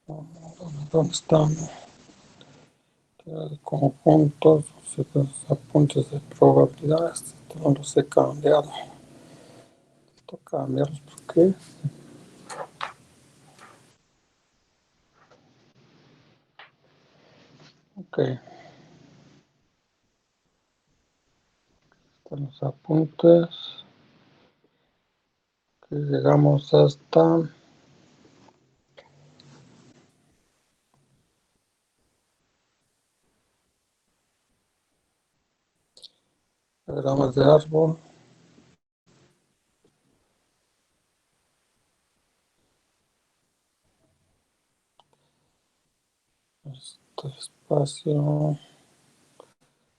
¿Dónde están? Conjuntos, apuntes de probabilidades. No los he cambiado. Esto cambiarlos, ¿por qué? Ok. Están los apuntes. Que llegamos hasta diagramas de árbol. Este espacio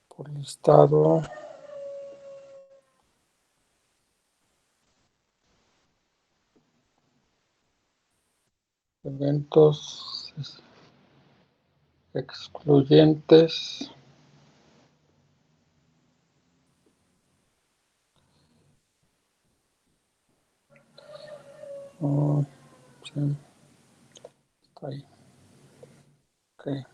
por listado. Eventos excluyentes. Oh, sí, está ahí. Ok.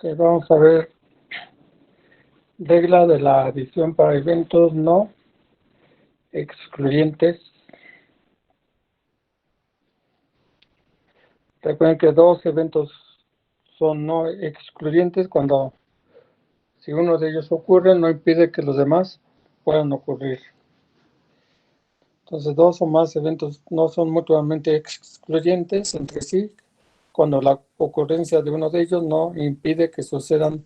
Ok, vamos a ver. Regla de la adición para eventos no excluyentes. Recuerden que dos eventos son no excluyentes cuando si uno de ellos ocurre no impide que los demás puedan ocurrir. Entonces dos o más eventos no son mutuamente excluyentes entre sí cuando la ocurrencia de uno de ellos no impide que sucedan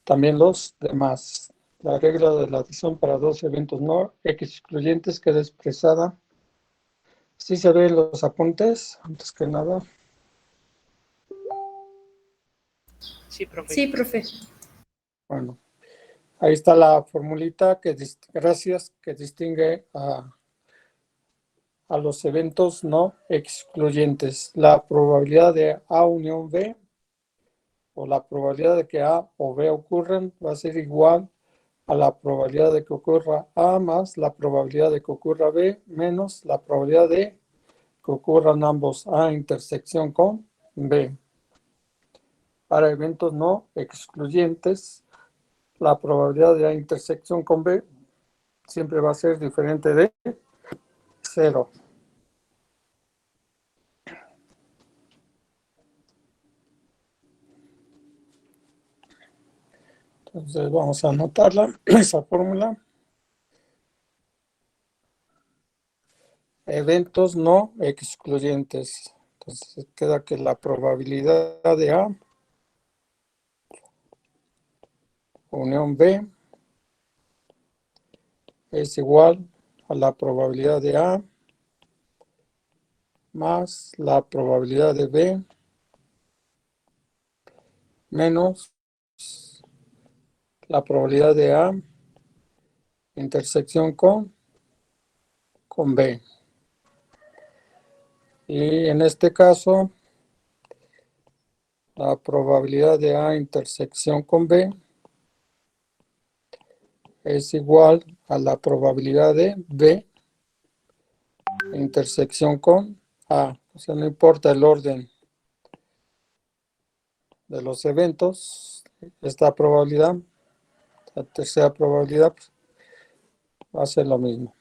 también los demás. La regla de la adición para dos eventos no excluyentes queda expresada. ¿Sí se ven los apuntes? Antes que nada. Sí, profe. Sí, profe. Bueno, ahí está la formulita que, gracias, que distingue a los eventos no excluyentes. La probabilidad de A unión B o la probabilidad de que A o B ocurran va a ser igual a la probabilidad de que ocurra A más la probabilidad de que ocurra B menos la probabilidad de que ocurran ambos A intersección con B. Para eventos no excluyentes, la probabilidad de A intersección con B siempre va a ser diferente de 0. Entonces vamos a anotarla, esa fórmula. Eventos no excluyentes. Entonces queda que la probabilidad de A unión B es igual a la probabilidad de A más la probabilidad de B menos la probabilidad de A intersección con B. Y en este caso, la probabilidad de A intersección con B es igual a la probabilidad de B intersección con A. O sea, no importa el orden de los eventos, esta probabilidad, la tercera probabilidad, pues, va a ser lo mismo.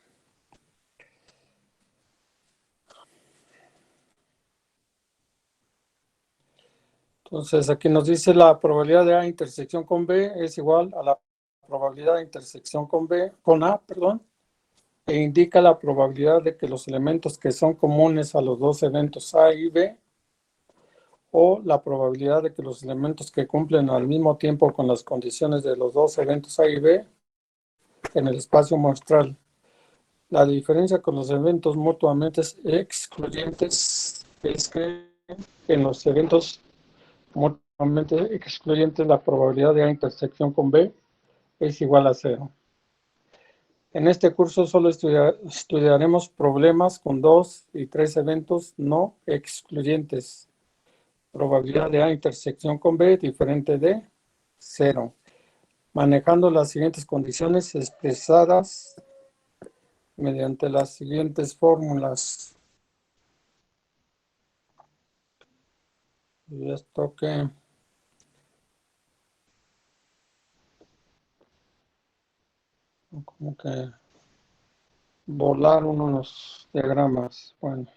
Entonces aquí nos dice la probabilidad de A intersección con B es igual a la probabilidad de intersección con B, con A, perdón, e indica la probabilidad de que los elementos que son comunes a los dos eventos A y B o la probabilidad de que los elementos que cumplen al mismo tiempo con las condiciones de los dos eventos A y B en el espacio muestral. La diferencia con los eventos mutuamente excluyentes es que en los eventos mutuamente excluyentes la probabilidad de A intersección con B es igual a 0. En este curso solo estudiaremos problemas con 2 y 3 eventos no excluyentes. Probabilidad de A intersección con B diferente de 0. Manejando las siguientes condiciones expresadas mediante las siguientes fórmulas. Y esto que como que volaron unos diagramas. Bueno,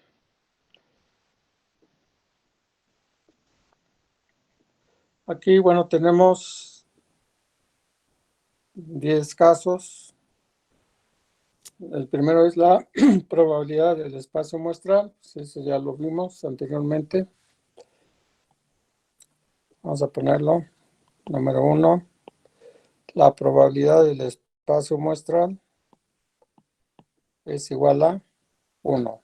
aquí, bueno, tenemos 10 casos. El primero es la probabilidad del espacio muestral. Pues eso ya lo vimos anteriormente. Vamos a ponerlo. Número 1. La probabilidad del espacio muestral es igual a 1.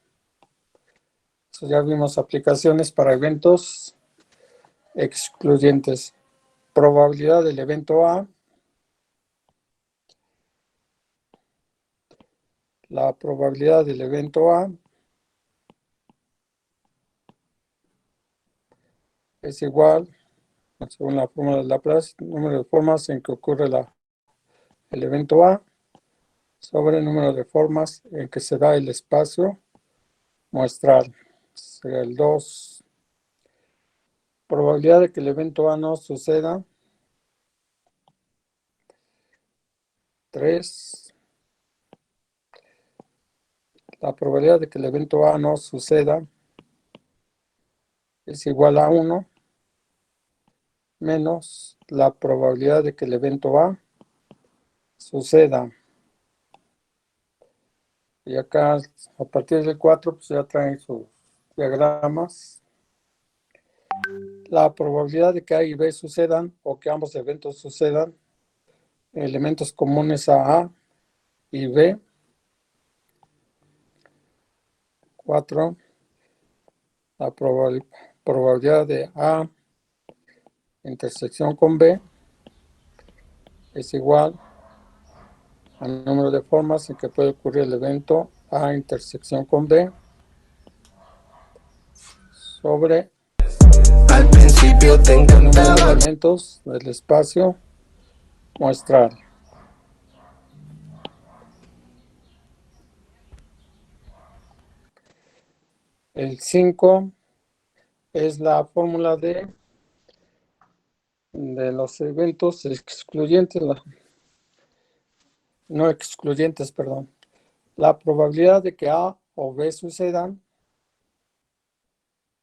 Entonces ya vimos aplicaciones para eventos excluyentes. Probabilidad del evento A. La probabilidad del evento A es igual, según la fórmula de Laplace, número de formas en que ocurre el evento A sobre el número de formas en que se da el espacio muestral. Será el 2. Probabilidad de que el evento A no suceda. 3. La probabilidad de que el evento A no suceda es igual a 1 menos la probabilidad de que el evento A suceda. Y acá, a partir del 4, pues ya traen sus diagramas. La probabilidad de que A y B sucedan o que ambos eventos sucedan, elementos comunes a A y B. 4. La probabilidad de A intersección con B es igual al número de formas en que puede ocurrir el evento A intersección con B sobre Al principio te el número de encantaba. elementos del espacio muestral. El 5 es la fórmula de los eventos excluyentes, no excluyentes, perdón. La probabilidad de que A o B sucedan,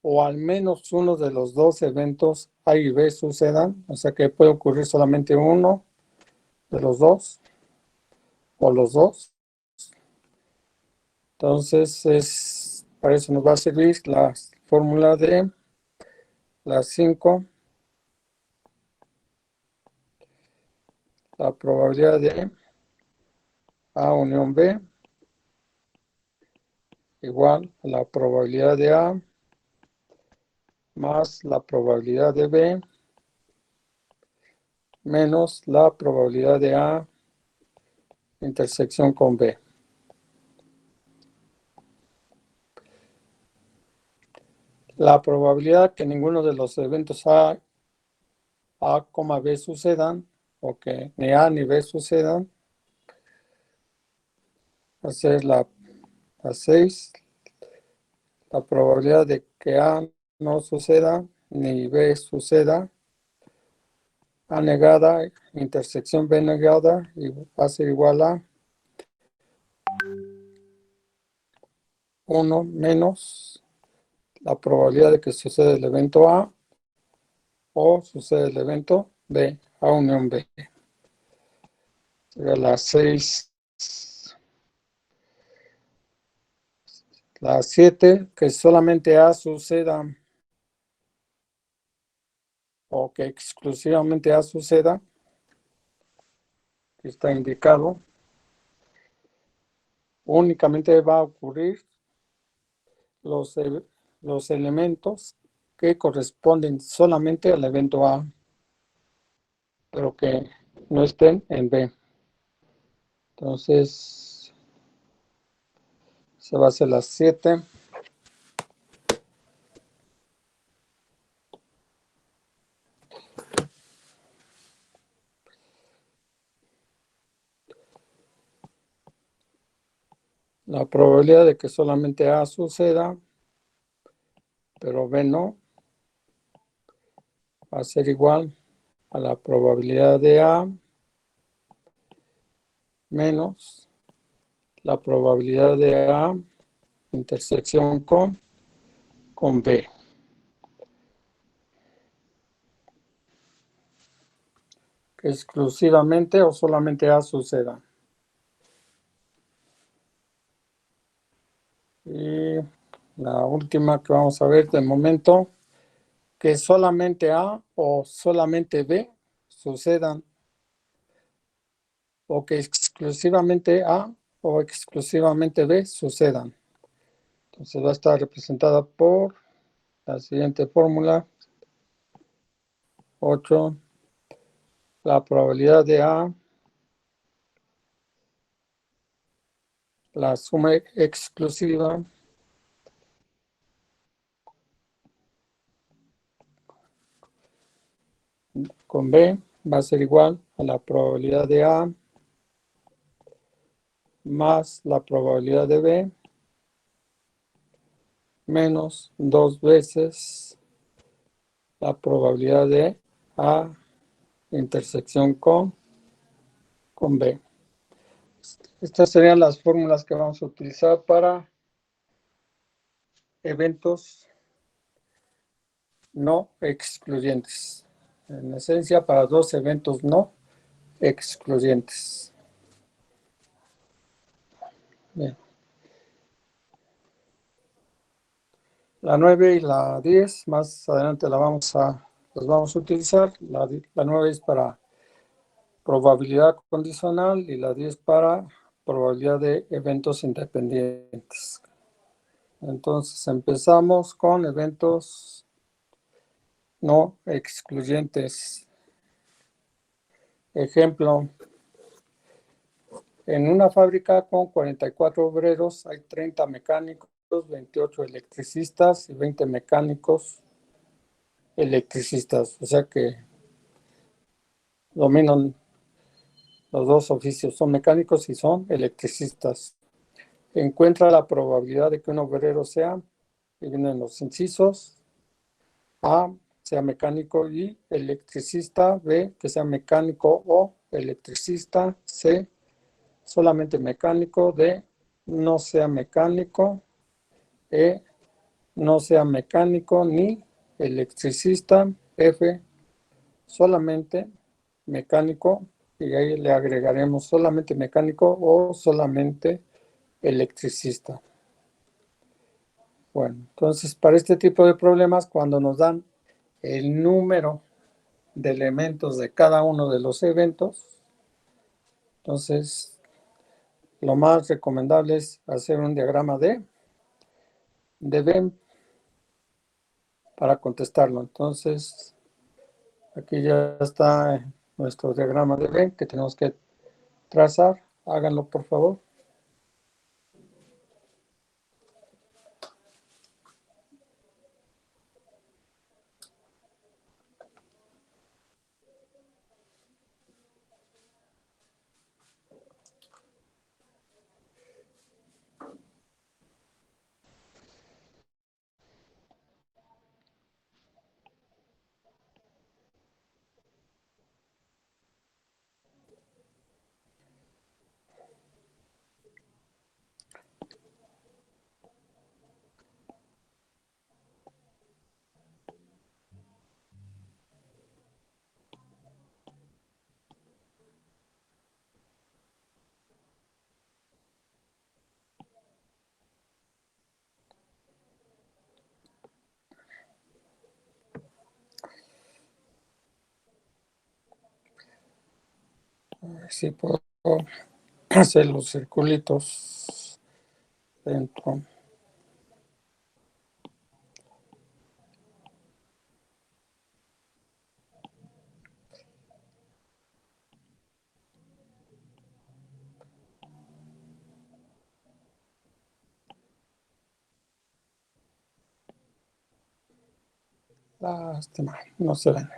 o al menos uno de los dos eventos A y B sucedan, o sea que puede ocurrir solamente uno de los dos, o los dos. Entonces, para eso nos va a servir la fórmula de las 5. La probabilidad de A unión B igual a la probabilidad de A más la probabilidad de B menos la probabilidad de A intersección con B. La probabilidad que ninguno de los eventos A, B sucedan, o que ni A ni B sucedan, va a ser la 6. La probabilidad de que A no suceda ni B suceda, A negada, intersección B negada, y va a ser igual a 1 menos la probabilidad de que suceda el evento A o sucede el evento B, A unión B. Sería la 6. La 7, que solamente A suceda o que exclusivamente A suceda, que está indicado. únicamente va a ocurrir los elementos que corresponden solamente al evento A, pero que no estén en B. Entonces, se va a hacer las 7. La probabilidad de que solamente A suceda, pero B no, va a ser igual a la probabilidad de A menos la probabilidad de A intersección con B. Que exclusivamente o solamente A suceda. Y la última que vamos a ver de momento, que solamente A o solamente B sucedan, o que exclusivamente A o exclusivamente B sucedan. Entonces va a estar representada por la siguiente fórmula: 8, la probabilidad de A, la suma exclusiva con B va a ser igual a la probabilidad de A más la probabilidad de B menos 2 veces la probabilidad de A intersección con B. Estas serían las fórmulas que vamos a utilizar para eventos no excluyentes. En esencia, para dos eventos no excluyentes. Bien. La 9 y la 10, más adelante las vamos a utilizar. La 9 es para probabilidad condicional y la 10 para probabilidad de eventos independientes. Entonces empezamos con eventos no excluyentes. Ejemplo, en una fábrica con 44 obreros hay 30 mecánicos, 28 electricistas y 20 mecánicos electricistas. O sea que dominan los dos oficios, son mecánicos y son electricistas. Encuentra la probabilidad de que un obrero sea, y vienen los incisos: A, sea mecánico y electricista; B, que sea mecánico o electricista; C, solamente mecánico; D, no sea mecánico; E, no sea mecánico ni electricista; F, solamente mecánico, y ahí le agregaremos solamente mecánico o solamente electricista. Bueno, entonces para este tipo de problemas, cuando nos dan el número de elementos de cada uno de los eventos, entonces lo más recomendable es hacer un diagrama de Venn para contestarlo. Entonces aquí ya está nuestro diagrama de Venn que tenemos que trazar. Háganlo, por favor. A ver si puedo hacer los circulitos. dentro. Lástima, no se ven.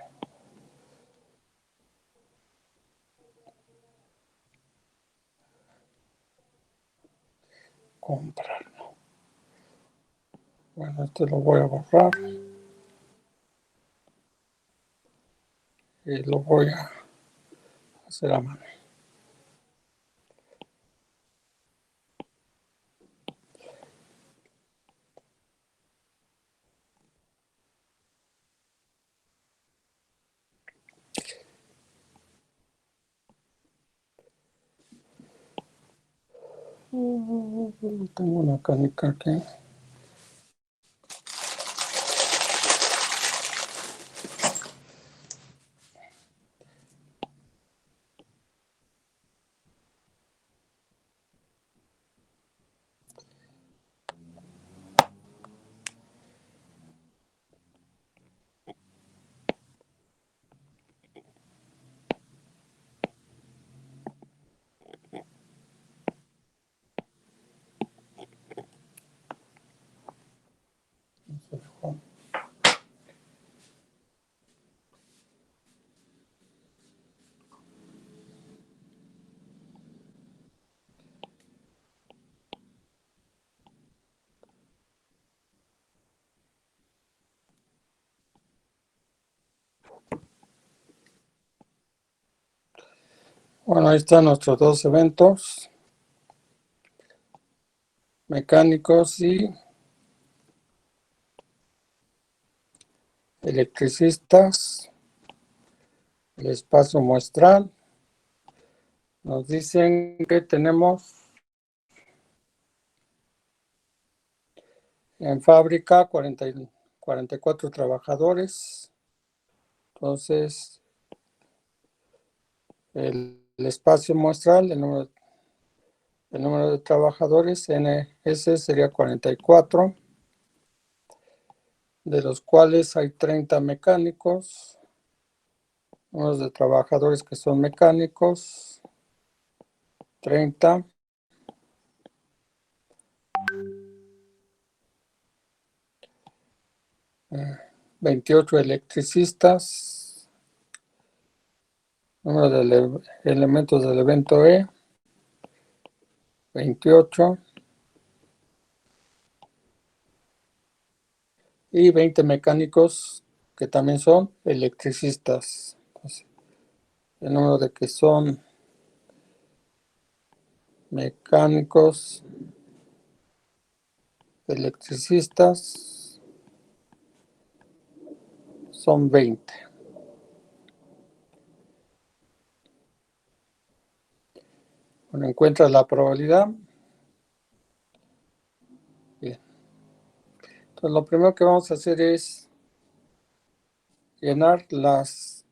Comprar. Bueno, este lo voy a borrar y lo voy a hacer a mano. Tengo una canica aquí. Bueno, ahí están nuestros dos eventos, mecánicos y electricistas. El espacio muestral. Nos dicen que tenemos en fábrica 44 trabajadores. Entonces, el espacio muestral, el número de trabajadores, NS sería 44, de los cuales hay 30 mecánicos, números de trabajadores que son mecánicos, 30. 28 electricistas, número de elementos del evento E, 28, y 20 mecánicos que también son electricistas. Entonces, el número de que son mecánicos, electricistas, son 20. Bueno, encuentra la probabilidad. Bien. Entonces, lo primero que vamos a hacer es llenar las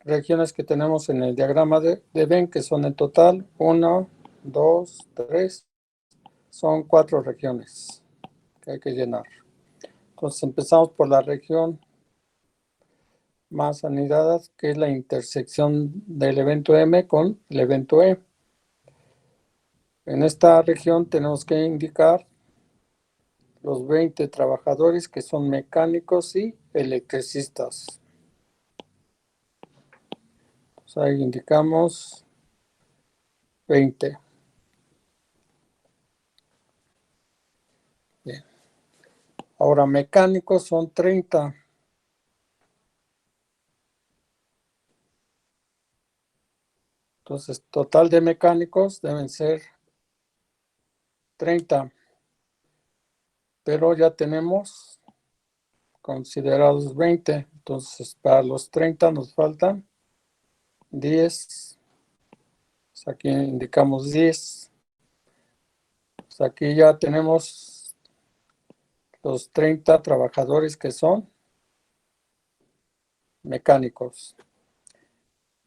regiones que tenemos en el diagrama de Venn, que son en total 1, 2, 3, son 4 regiones que hay que llenar. Entonces empezamos por la región más anidada, que es la intersección del evento M con el evento E. En esta región tenemos que indicar los 20 trabajadores que son mecánicos y electricistas. Entonces ahí indicamos 20. Bien. Ahora mecánicos son 30. Entonces total de mecánicos deben ser 30. Pero ya tenemos considerados 20. Entonces para los 30 nos faltan 10. Pues aquí indicamos 10. Pues aquí ya tenemos los 30 trabajadores que son mecánicos.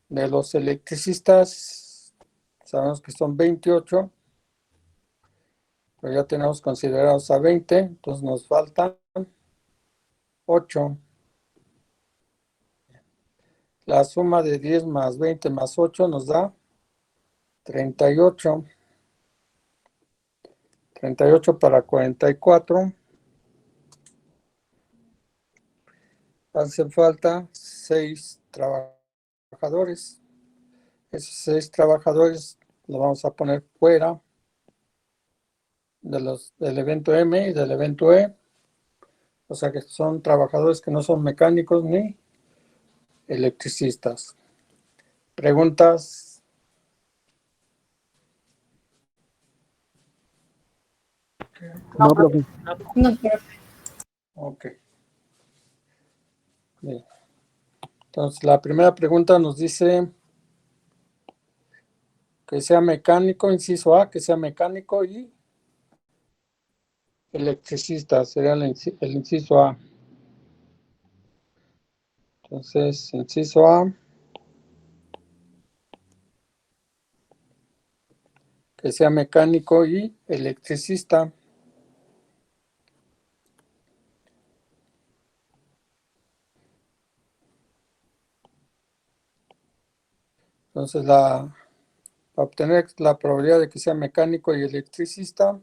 De los electricistas, sabemos que son 28. pero ya tenemos considerados a 20, entonces nos faltan 8. La suma de 10 más 20 más 8 nos da 38. 38 para 44. Hace falta 6 trabajadores. Esos 6 trabajadores los vamos a poner fuera del evento M y del evento E. O sea que son trabajadores que no son mecánicos ni electricistas. ¿Preguntas? No, profe. No, profe. Ok. Bien. Entonces, la primera pregunta nos dice que sea mecánico, inciso A, que sea mecánico y electricista, sería el inciso A. Entonces, inciso A, que sea mecánico y electricista. Entonces, para obtener la probabilidad de que sea mecánico y electricista,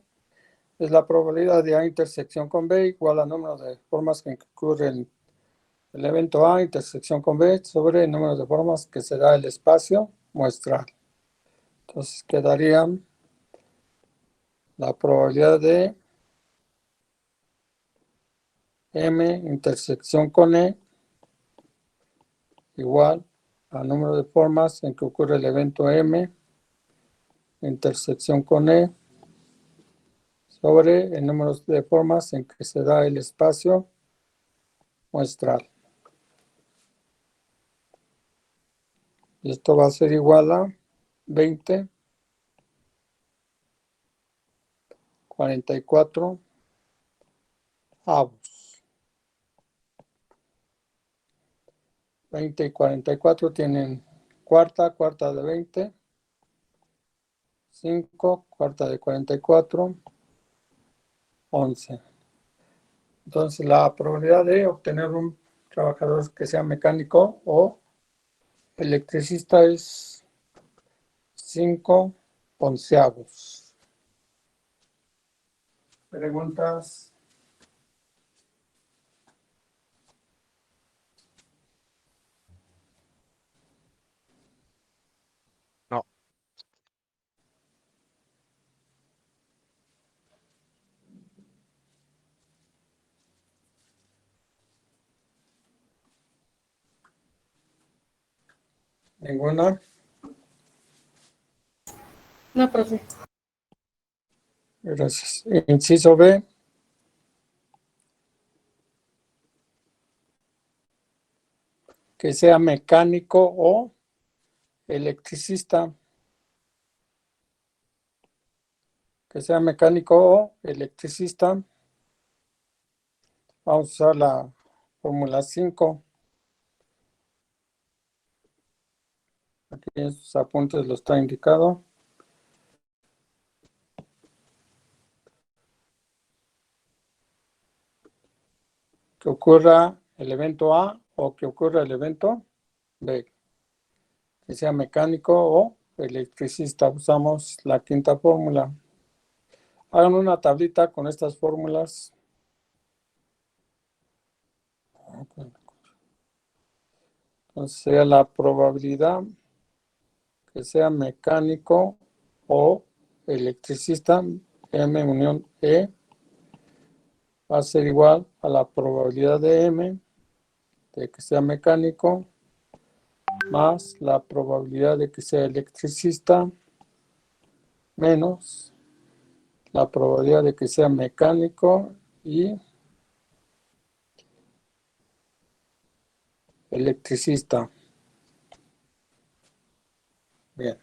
es la probabilidad de A intersección con B igual al número de formas en que ocurre el evento A intersección con B sobre el número de formas que se da el espacio muestral. Entonces, quedaría la probabilidad de M intersección con E igual al número de formas en que ocurre el evento M intersección con E sobre el número de formas en que se da el espacio muestral. Y esto va a ser igual a 20, 44 avos. 20 y 44 tienen cuarta de 20, 5, cuarta de 44, 11. Entonces la probabilidad de obtener un trabajador que sea mecánico o electricista es 5 onceavos. ¿Preguntas? No. ¿Ninguna? No, profe. Gracias. Inciso B. Que sea mecánico o electricista. Que sea mecánico o electricista. Vamos a usar la fórmula 5. Aquí en sus apuntes lo está indicado. Que ocurra el evento A o que ocurra el evento B. Que sea mecánico o electricista. Usamos la quinta fórmula. Hagan una tablita con estas fórmulas. Entonces sería la probabilidad que sea mecánico o electricista, M unión E, va a ser igual a la probabilidad de M de que sea mecánico más la probabilidad de que sea electricista menos la probabilidad de que sea mecánico y electricista. Bien.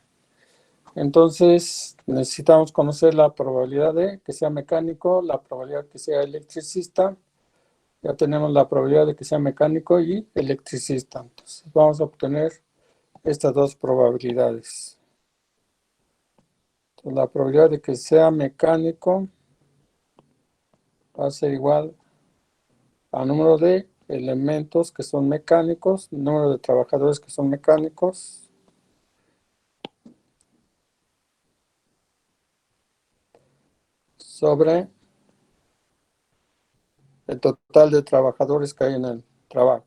Entonces necesitamos conocer la probabilidad de que sea mecánico, la probabilidad de que sea electricista. Ya tenemos la probabilidad de que sea mecánico y electricista. Entonces vamos a obtener estas dos probabilidades. Entonces, la probabilidad de que sea mecánico va a ser igual al número de elementos que son mecánicos, número de trabajadores que son mecánicos, sobre el total de trabajadores que hay en el trabajo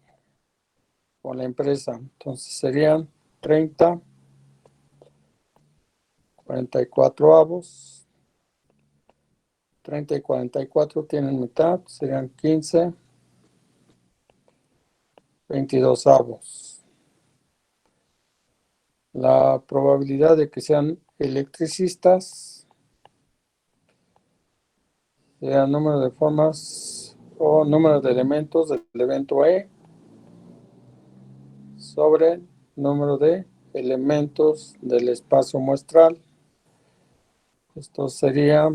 o la empresa. Entonces serían 30, 44 avos. 30 y 44 tienen mitad, serían 15, 22 avos. La probabilidad de que sean electricistas sería el número de formas o número de elementos del evento E sobre número de elementos del espacio muestral. Esto sería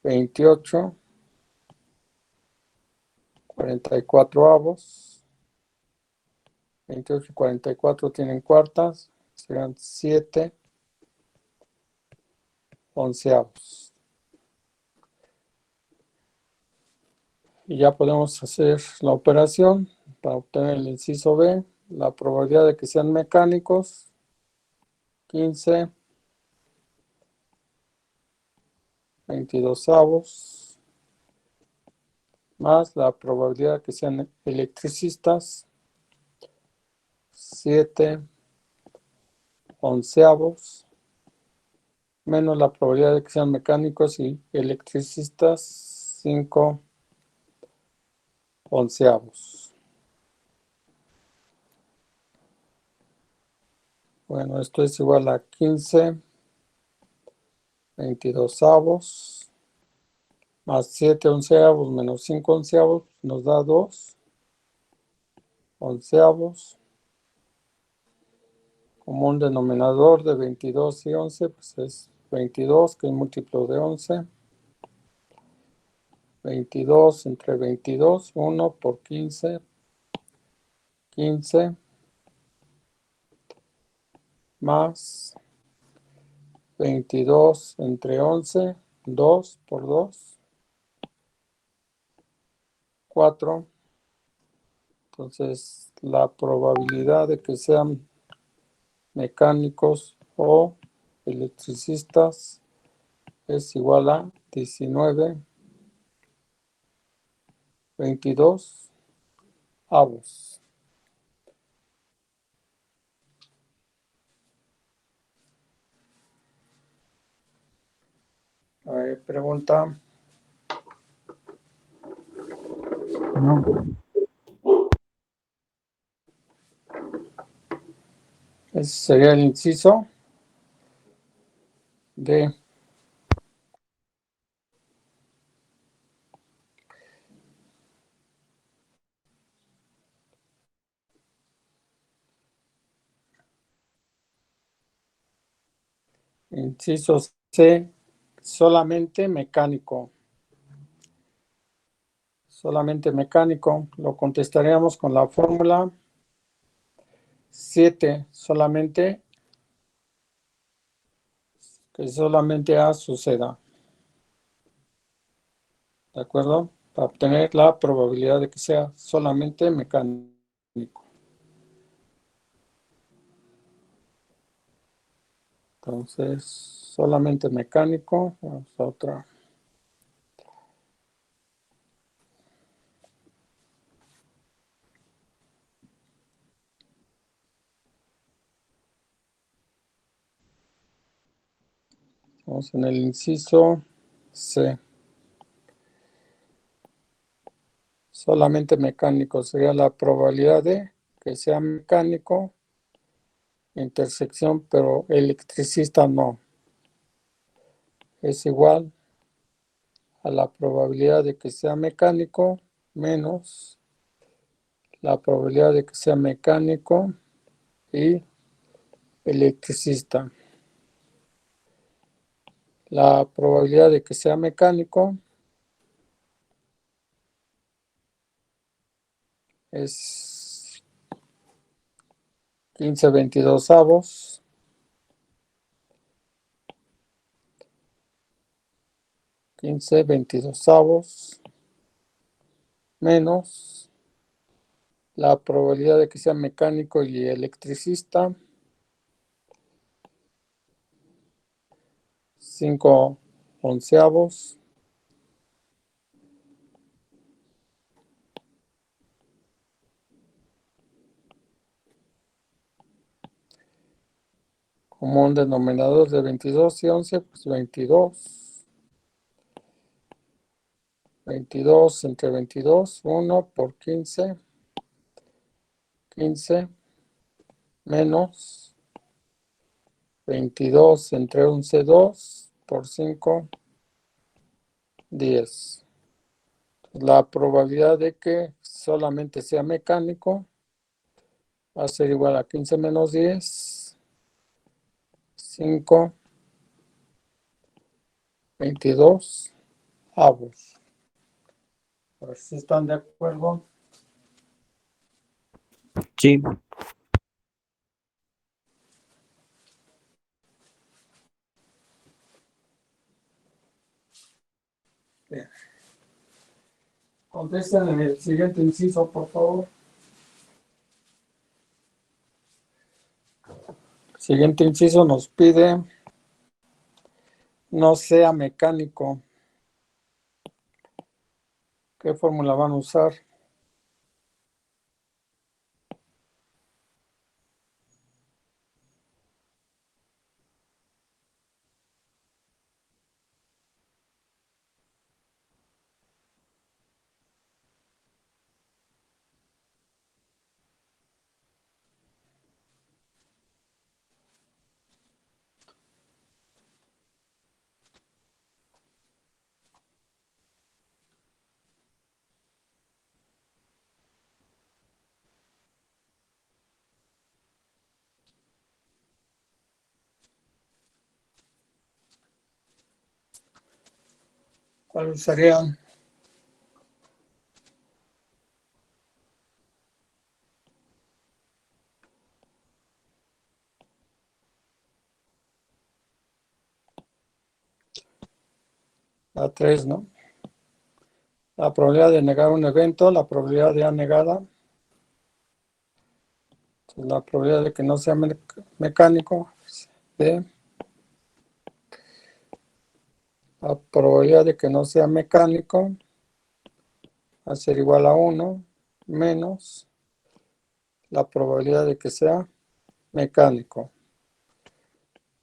28, 44 avos. 28 y 44 tienen cuartas, serán 7 onceavos. Y ya podemos hacer la operación para obtener el inciso B. La probabilidad de que sean mecánicos, 15, 22 avos, más la probabilidad de que sean electricistas, 7 onceavos, menos la probabilidad de que sean mecánicos y electricistas, 5 onceavos. Bueno, esto es igual a 15, 22 avos, más 7 onceavos menos 5 onceavos, nos da 2 onceavos. Como un denominador de 22 y 11, pues es 22, que es múltiplo de 11. 22 entre 22, 1 por 15, 15, más 22 entre 11, 2 por 2, 4. Entonces, la probabilidad de que sean mecánicos o electricistas es igual a 19, 22 avos. A ver, pregunta. No. Ese sería el inciso D. Inciso C, solamente mecánico. Solamente mecánico. Lo contestaríamos con la fórmula 7. Solamente que solamente A suceda. ¿De acuerdo? Para obtener la probabilidad de que sea solamente mecánico. Entonces, solamente mecánico. Vamos a otra. Vamos en el inciso C. Solamente mecánico sería la probabilidad de que sea mecánico, intersección, pero electricista no. Es igual a la probabilidad de que sea mecánico menos la probabilidad de que sea mecánico y electricista. La probabilidad de que sea mecánico es 15 22 avos. 15 22avos menos la probabilidad de que sea mecánico y electricista, 5 onceavos como un denominador de 22 y 11, pues 22. 22 entre 22, 1 por 15, 15 menos 22 entre 11, 2 por 5, 10. La probabilidad de que solamente sea mecánico va a ser igual a 15 menos 10, 5, 22 avos. A ver si están de acuerdo. Sí. Bien. Contesten en el siguiente inciso, por favor. Siguiente inciso nos pide no sea mecánico. ¿Qué fórmula van a usar? ¿Cuál usarían? La 3, ¿no? La probabilidad de negar un evento, la probabilidad de A negada, la probabilidad de que no sea mecánico, B. La probabilidad de que no sea mecánico va a ser igual a 1 menos la probabilidad de que sea mecánico.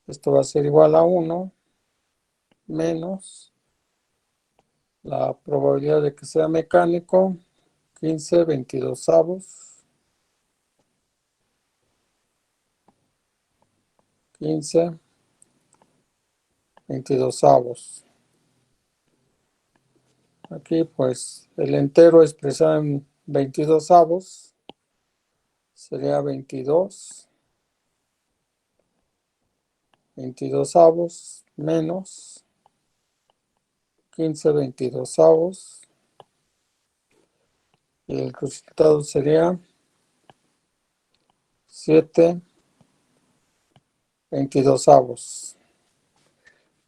Esto va a ser igual a 1 menos la probabilidad de que sea mecánico, 15 22avos, 15 22avos. Aquí pues el entero expresado en 22avos sería 22avos menos 15 22avos, y el resultado sería 7 22avos.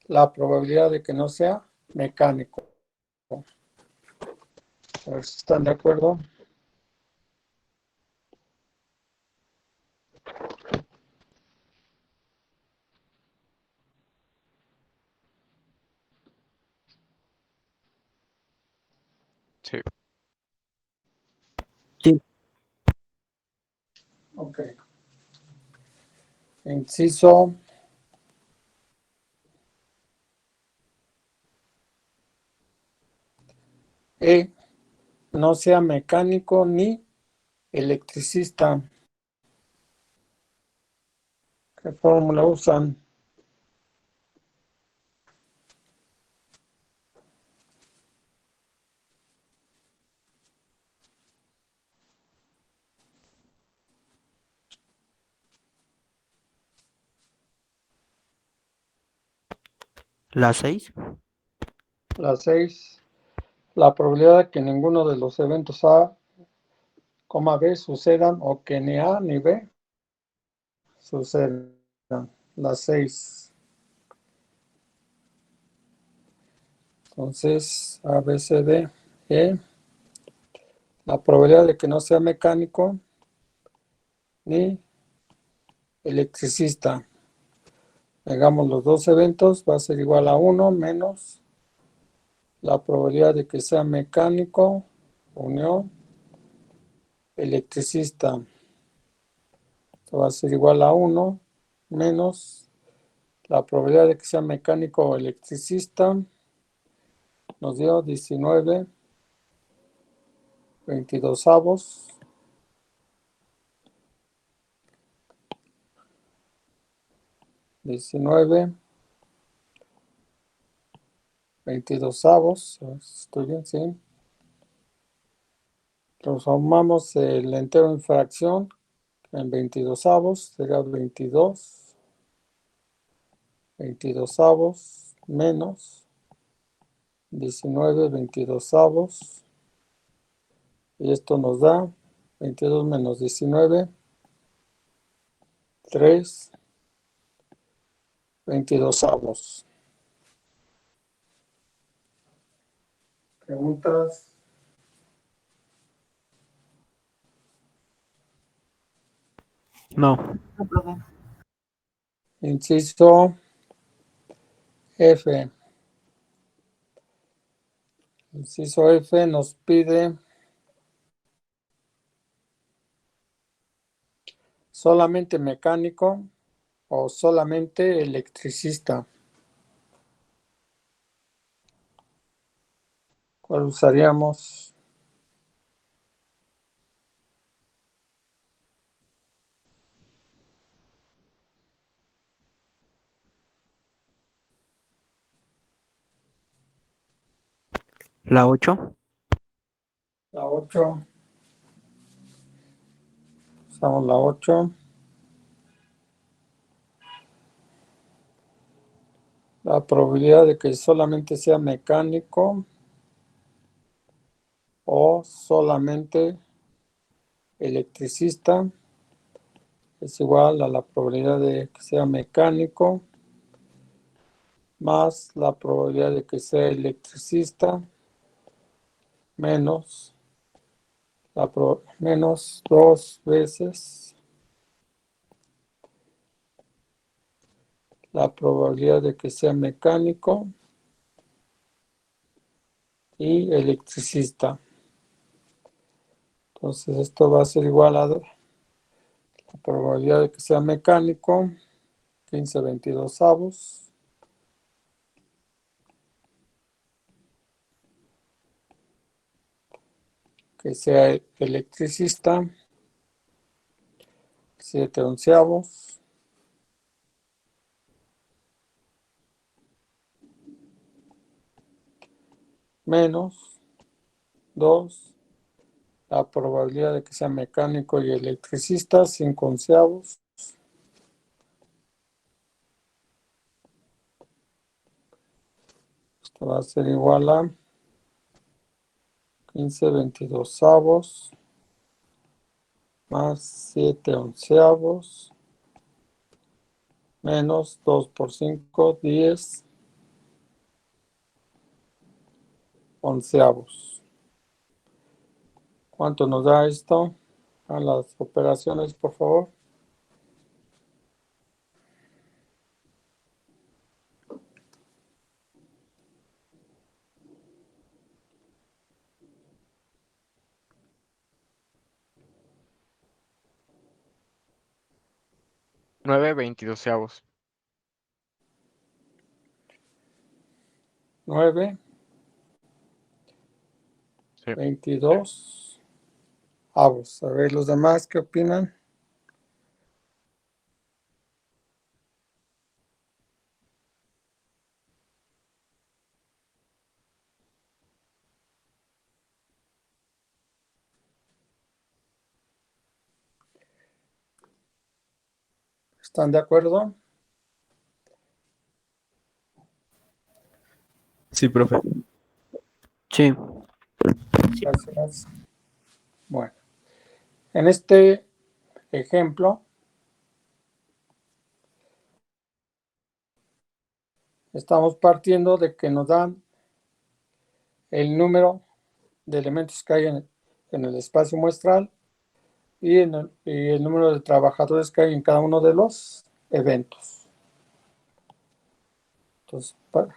La probabilidad de que no sea mecánico. A ver si están de acuerdo. Sí. Sí. Ok. Inciso E. No sea mecánico ni electricista. ¿Qué fórmula usan? ¿La 6? La 6. La probabilidad de que ninguno de los eventos A, B sucedan o que ni A ni B sucedan. La 6. Entonces, A, B, C, D, E. La probabilidad de que no sea mecánico ni electricista. Hagamos los dos eventos, va a ser igual a 1 menos la probabilidad de que sea mecánico, unión, electricista. Esto va a ser igual a 1 menos la probabilidad de que sea mecánico o electricista. Nos dio 19 22avos. 19 22avos. Estoy bien, sí. Transformamos el entero en fracción en 22avos. Será 22avos menos 19 22avos. Y esto nos da 22 menos 19, 3 22avos. ¿Preguntas? No. No, profe. Inciso F. Inciso F nos pide solamente mecánico o solamente electricista. ¿Cuál usaríamos? La 8. La 8. Usamos la 8. La probabilidad de que solamente sea mecánico o solamente electricista es igual a la probabilidad de que sea mecánico más la probabilidad de que sea electricista menos menos 2 veces la probabilidad de que sea mecánico y electricista. Entonces esto va a ser igual a la probabilidad de que sea mecánico, 15 22avos, que sea electricista, 7 onceavos, menos 2, la probabilidad de que sea mecánico y electricista, 5 onceavos. Esto va a ser igual a 15 22avos más 7 onceavos menos 2 por 5, 10 onceavos. ¿Cuánto nos da esto? A las operaciones, por favor. Nueve 22avos. 9 Sí. 22 avos. A ver, los demás, ¿qué opinan? ¿Están de acuerdo? Sí, profe. Sí. Gracias. Bueno, en este ejemplo estamos partiendo de que nos dan el número de elementos que hay en el espacio muestral y el número de trabajadores que hay en cada uno de los eventos. Entonces,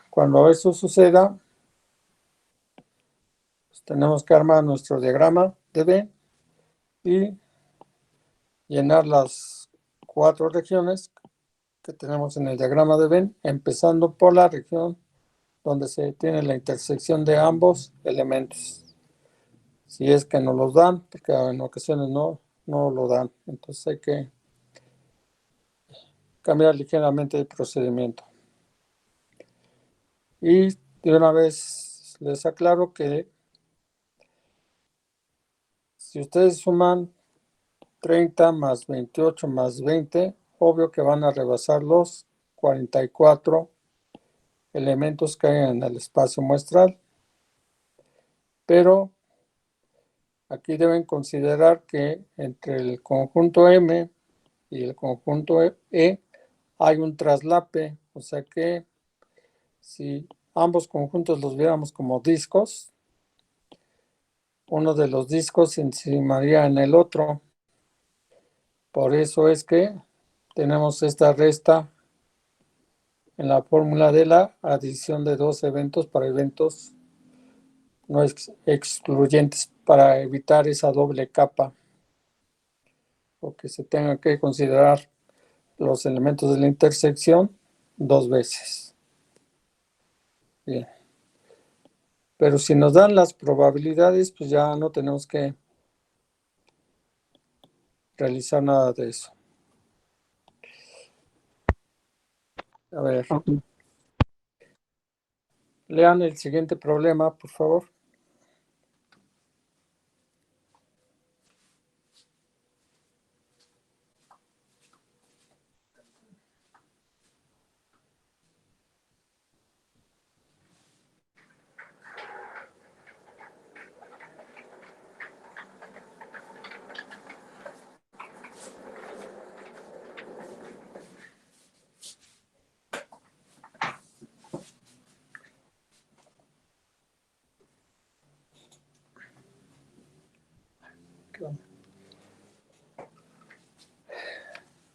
cuando eso suceda, pues tenemos que armar nuestro diagrama de Venn y llenar las 4 regiones que tenemos en el diagrama de Venn, empezando por la región donde se tiene la intersección de ambos elementos. Si es que nos los dan, porque en ocasiones no lo dan. Entonces hay que cambiar ligeramente el procedimiento. Y de una vez les aclaro que si ustedes suman 30 más 28 más 20, obvio que van a rebasar los 44 elementos que hay en el espacio muestral. Pero aquí deben considerar que entre el conjunto M y el conjunto E hay un traslape, o sea que si ambos conjuntos los viéramos como discos, uno de los discos se encimaría en el otro. Por eso es que tenemos esta resta en la fórmula de la adición de 2 eventos para eventos no excluyentes, para evitar esa doble capa, o que se tenga que considerar los elementos de la intersección 2 veces. Bien. Pero si nos dan las probabilidades, pues ya no tenemos que realizar nada de eso. A ver, Ok. lean el siguiente problema, por favor.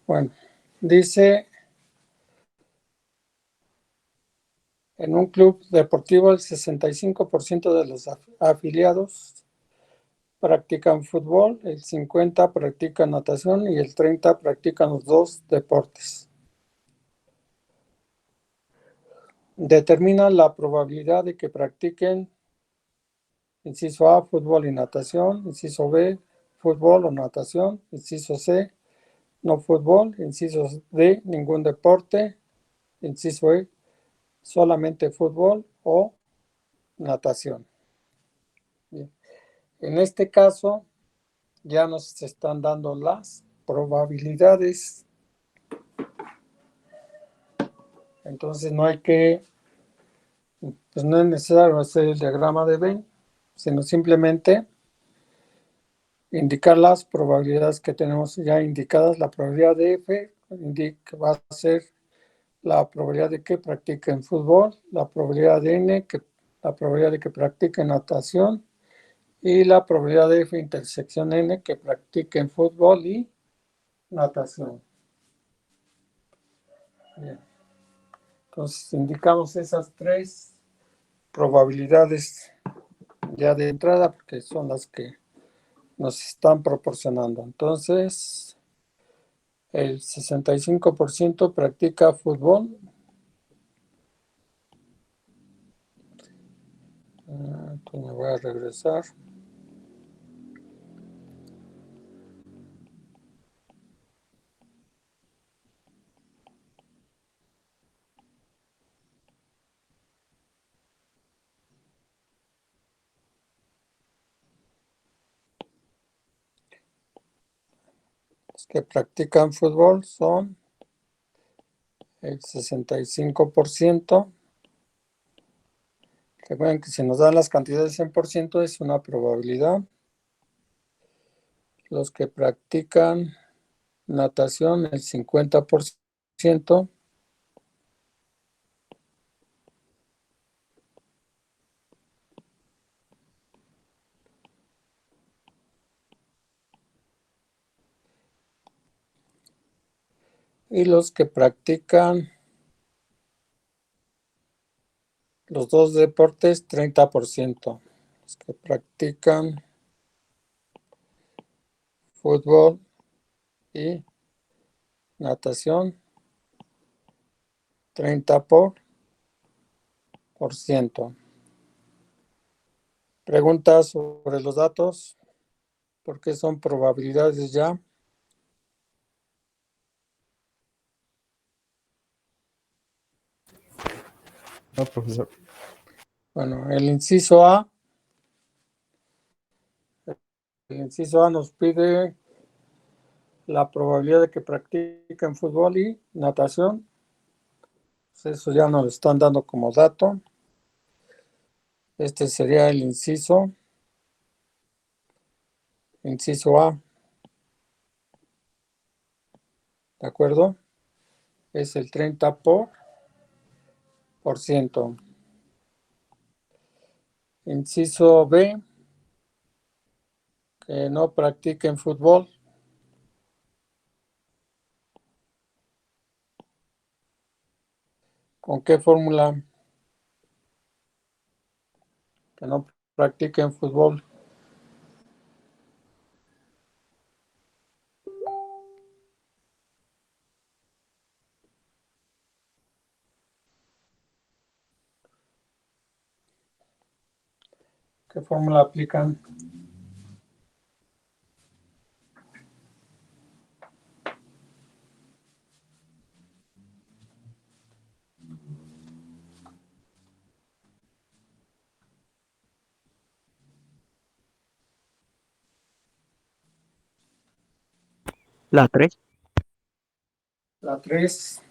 Bueno, dice, en un club deportivo el 65% de los afiliados practican fútbol, el 50% practican natación y el 30% practican los 2 deportes. Determina la probabilidad de que practiquen, inciso A, fútbol y natación, inciso B, fútbol o natación, inciso C, no fútbol, inciso D, ningún deporte, inciso E, solamente fútbol o natación. Bien. En este caso, ya nos están dando las probabilidades. Entonces no hay que, pues no es necesario hacer el diagrama de Venn, sino simplemente indicar las probabilidades que tenemos ya indicadas. La probabilidad de F va a ser la probabilidad de que practiquen fútbol, la probabilidad de N, la probabilidad de que practiquen natación, y la probabilidad de F intersección N que practiquen fútbol y natación. Bien. Entonces indicamos esas 3 probabilidades ya de entrada porque son las que nos están proporcionando. Entonces, el 65% practica fútbol. Entonces me voy a regresar. Los que practican fútbol son el 65%. Recuerden que si nos dan las cantidades 100% es una probabilidad. Los que practican natación, el 50%. Y los que practican los dos deportes, 30%. Los que practican fútbol y natación, 30%. Preguntas sobre los datos, ¿por qué son probabilidades ya? No, profesor. Bueno, el inciso A nos pide la probabilidad de que practiquen fútbol y natación. Pues eso ya nos lo están dando como dato. Este sería el inciso A, ¿de acuerdo? Es el 30%. Inciso B, que no practiquen fútbol. ¿Con qué fórmula? Que no practiquen fútbol. ¿Qué fórmula aplican? La 3. La 3,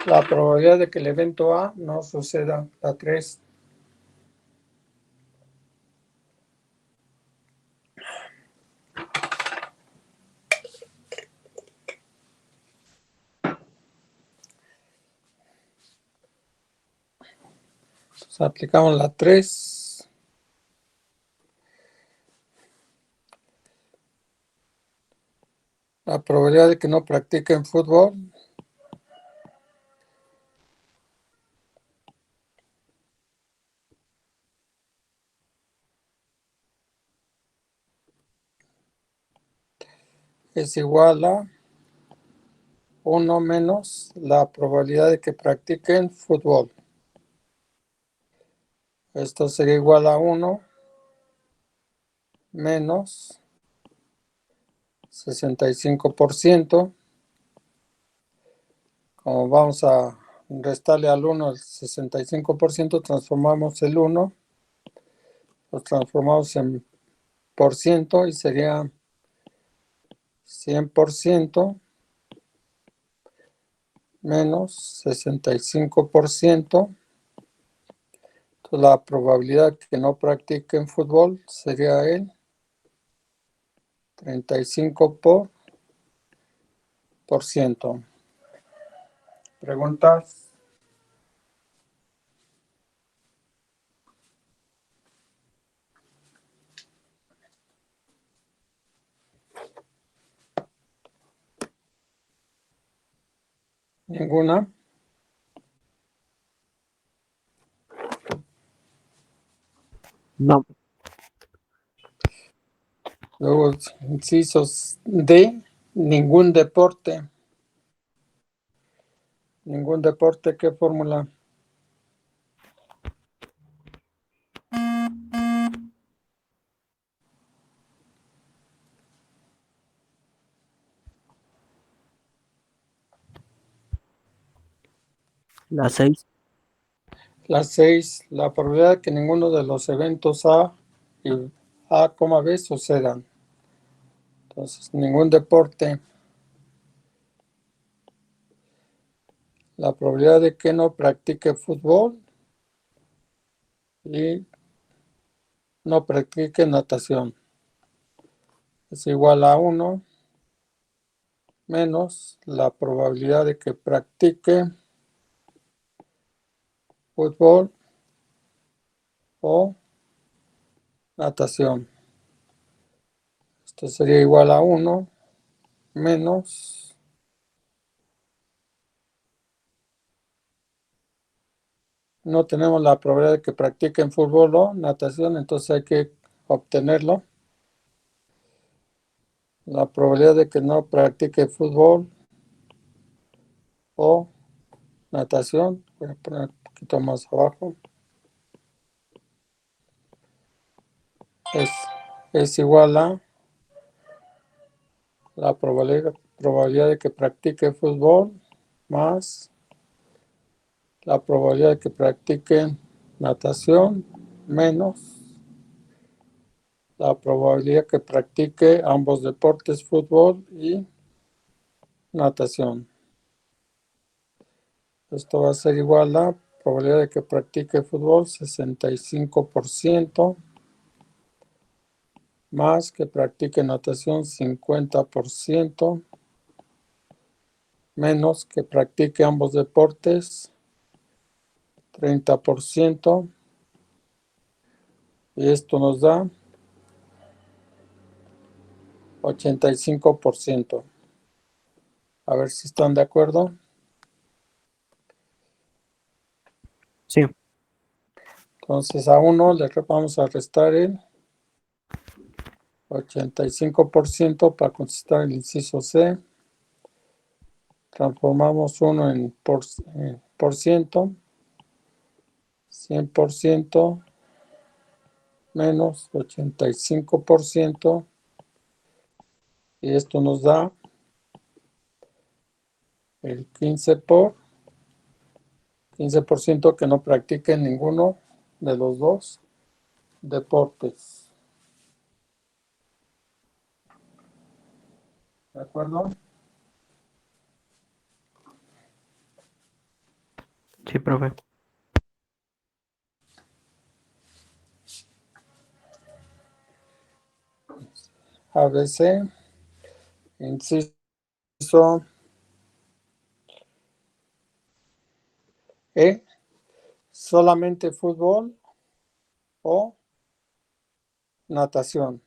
la probabilidad de que el evento A no suceda. La 3. Entonces aplicamos la 3. La probabilidad de que no practiquen fútbol es igual a 1 menos la probabilidad de que practiquen fútbol. Esto sería igual a 1 menos 65%. Como vamos a restarle al 1 el 65%, transformamos el 1, lo transformamos en por ciento y sería 100% menos 65%. Entonces la probabilidad que no practiquen fútbol sería el 35%. ¿Preguntas? ¿Ninguna? No. Luego, incisos D, ningún deporte. Ningún deporte, ¿qué fórmula? La 6. La 6, la probabilidad de que ninguno de los eventos A y A, B sucedan. Entonces, ningún deporte. La probabilidad de que no practique fútbol y no practique natación es igual a 1 menos la probabilidad de que practique fútbol o natación. Esto sería igual a 1 menos no tenemos la probabilidad de que practiquen fútbol o natación, entonces hay que obtenerlo. La probabilidad de que no practique fútbol o natación, voy a poner un poquito más abajo, es igual a la probabilidad de que practique fútbol más la probabilidad de que practiquen natación menos la probabilidad que practique ambos deportes, fútbol y natación. Esto va a ser igual a probabilidad de que practique fútbol 65% más que practique natación 50% menos que practique ambos deportes 30% y esto nos da 85%. A ver si están de acuerdo. Sí. Entonces a 1 le vamos a restar el 85% para contestar el inciso C. Transformamos 1 en por ciento. 100% menos 85%. Y esto nos da el 15% que no practiquen ninguno de los dos deportes. ¿De acuerdo? Sí, profe. ABC, inciso E, solamente fútbol o natación.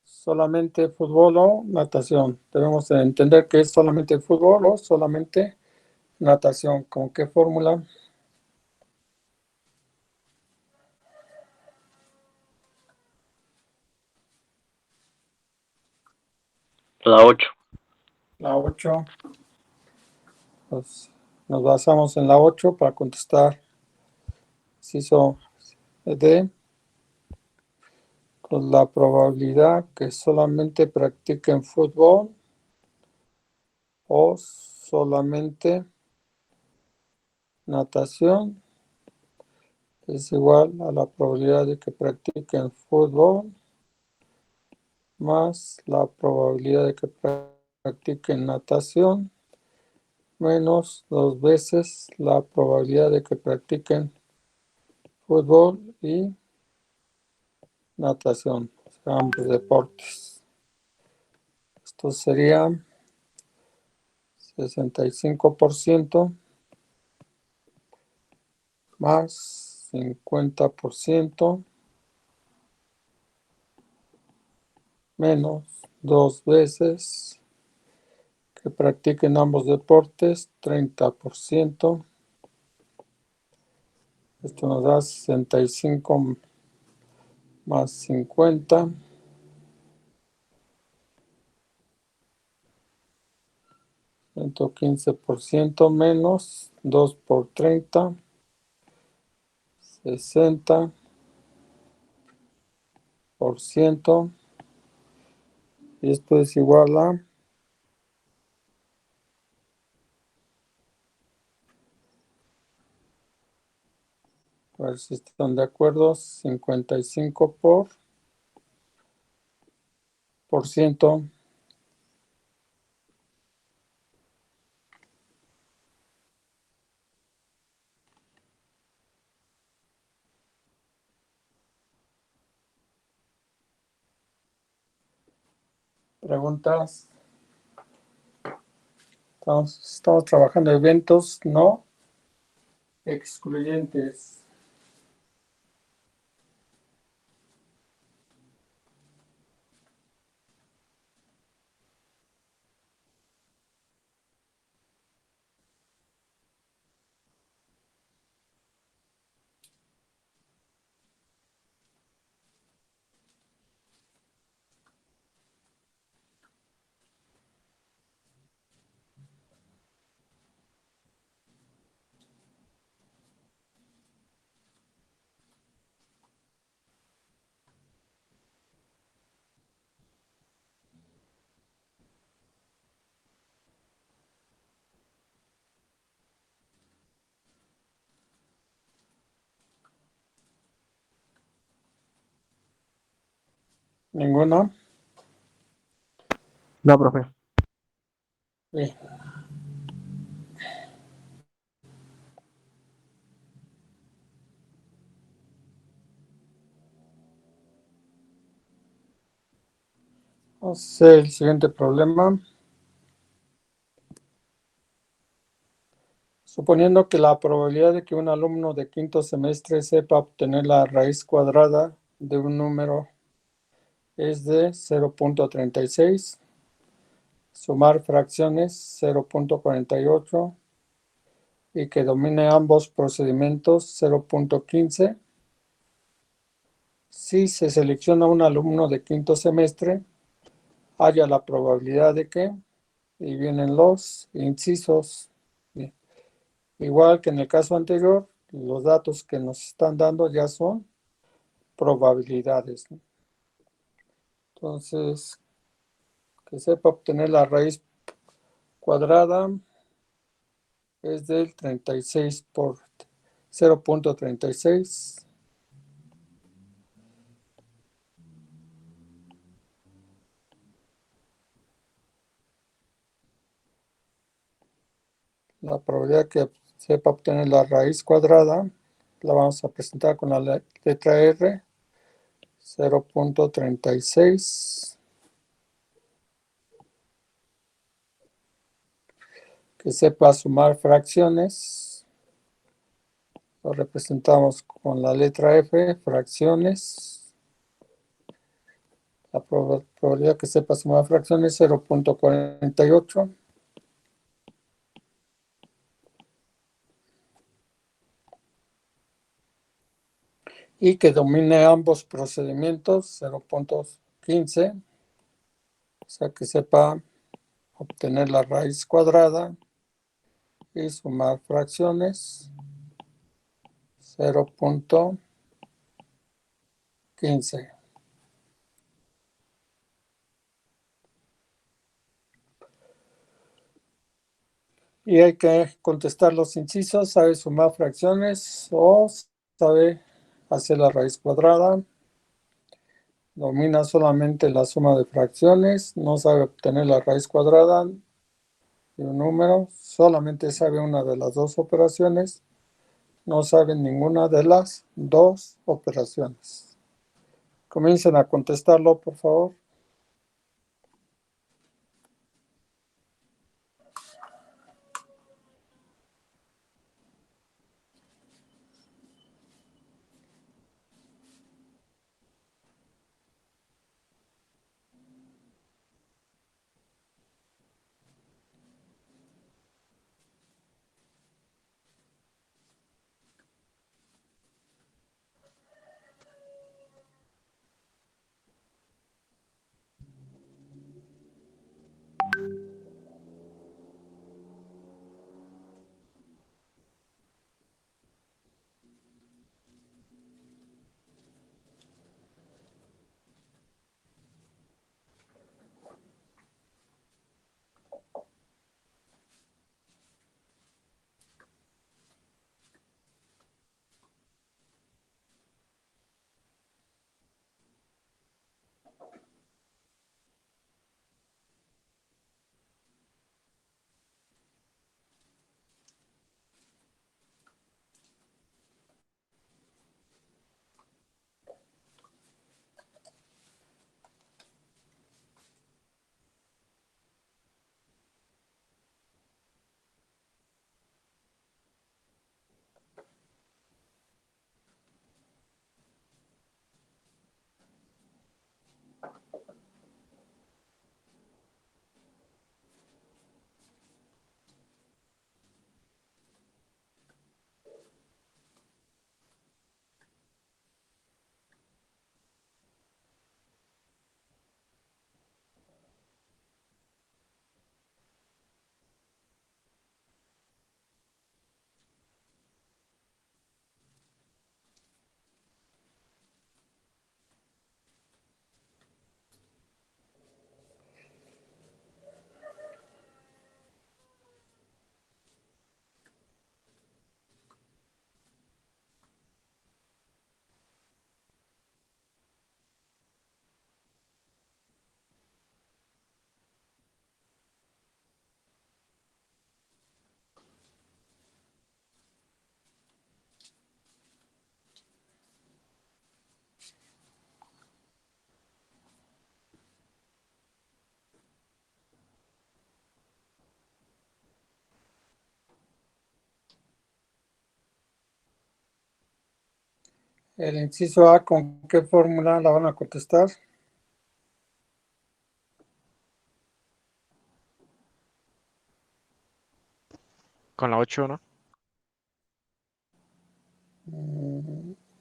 Solamente fútbol o natación. Debemos de entender que es solamente fútbol o solamente natación. ¿Con qué fórmula? La 8. La 8. Pues, nos basamos en la 8 para contestar inciso D. Pues la probabilidad que solamente practiquen fútbol o solamente natación es igual a la probabilidad de que practiquen fútbol más la probabilidad de que practiquen natación menos 2 veces la probabilidad de que practiquen fútbol y natación, o sea, ambos deportes. Esto sería 65% más 50% menos 2 veces que practiquen ambos deportes, 30%. Esto nos da 65 más 50. 115% menos 2 por 30. 60%. Y esto es igual a ver si están de acuerdo, 55 por ciento. Preguntas. Estamos trabajando eventos no excluyentes. ¿Ninguna? No, profe. Sí. Vamos a hacer el siguiente problema. Suponiendo que la probabilidad de que un alumno de quinto semestre sepa obtener la raíz cuadrada de un número es de 0.36, sumar fracciones 0.48 y que domine ambos procedimientos 0.15. Si se selecciona un alumno de quinto semestre, haya la probabilidad de que, y vienen los incisos. Bien. Igual que en el caso anterior, los datos que nos están dando ya son probabilidades, ¿no? Entonces, que sepa obtener la raíz cuadrada es del 36 por 0.36. La probabilidad que sepa obtener la raíz cuadrada la vamos a presentar con la letra R, 0.36. Que sepa sumar fracciones, lo representamos con la letra F, fracciones. La probabilidad que sepa sumar fracciones, 0.48. Y que domine ambos procedimientos, 0.15. O sea, que sepa obtener la raíz cuadrada y sumar fracciones, 0.15. Y hay que contestar los incisos, sabe sumar fracciones o sabe hacer la raíz cuadrada, domina solamente la suma de fracciones, no sabe obtener la raíz cuadrada de un número, solamente sabe una de las dos operaciones, no sabe ninguna de las dos operaciones. Comiencen a contestarlo, por favor. El inciso A, ¿con qué fórmula la van a contestar? Con la 8, ¿no?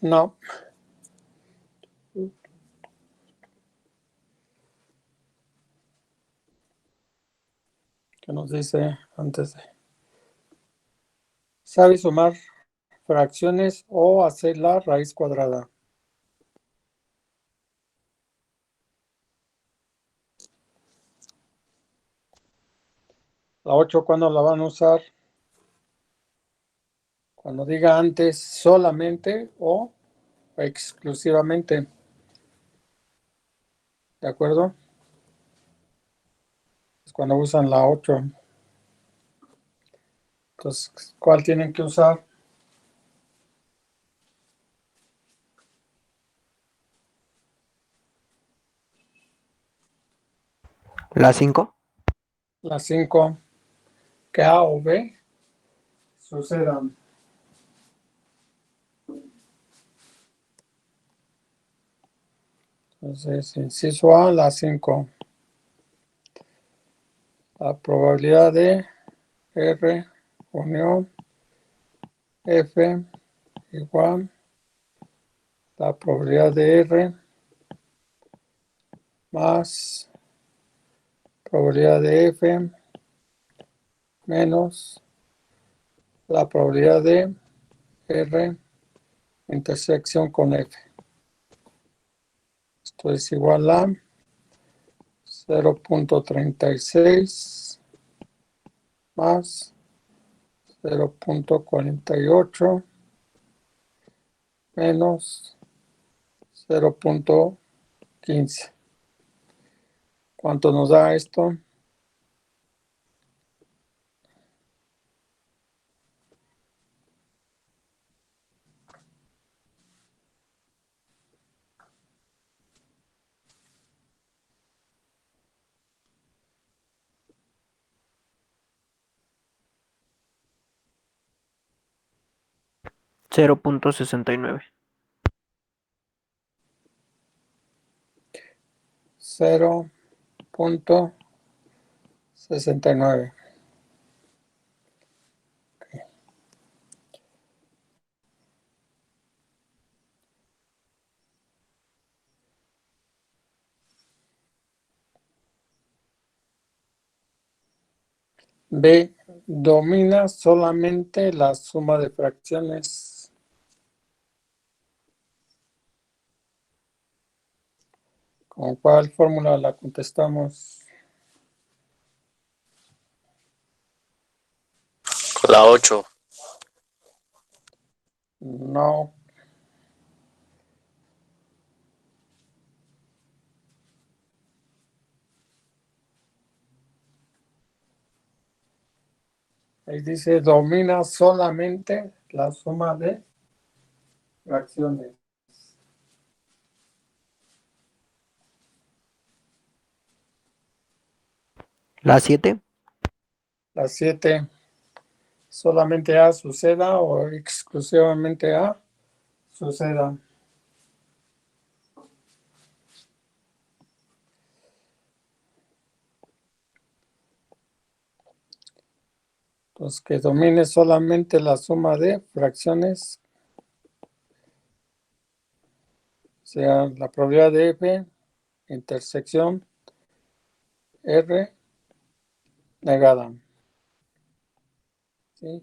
No. ¿Qué nos dice antes de? ¿Sabe sumar fracciones o hacer la raíz cuadrada? La 8, ¿cuándo la van a usar? Cuando diga antes solamente o exclusivamente. ¿De acuerdo? Es cuando usan la 8. Entonces, ¿cuál tienen que usar? La 5. La 5. Que A o B sucedan. Entonces, inciso A, la 5. La probabilidad de R unión F igual la probabilidad de R más probabilidad de F menos la probabilidad de R intersección con F. Esto es igual a 0.36 más 0.48 menos 0.15. ¿Cuánto nos da esto? Cero punto 69. 0.69. B. Domina solamente la suma de fracciones. ¿Con cuál fórmula la contestamos? La 8. No. Ahí dice domina solamente la suma de fracciones. La 7. La 7. Solamente A suceda o exclusivamente A suceda. Pues que domine solamente la suma de fracciones, sea la probabilidad de F, intersección R negada. ¿Sí?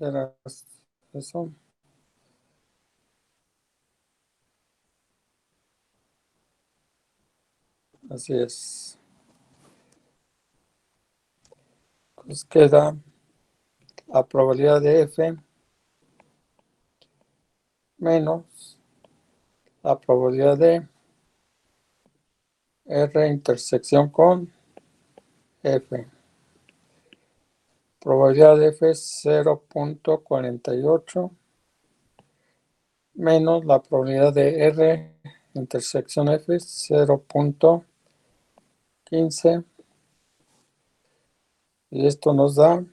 Eso. Así es. Pues queda la probabilidad de F menos la probabilidad de R intersección con F. Probabilidad de F es 0.48 menos la probabilidad de R intersección F es 0.15 y esto nos da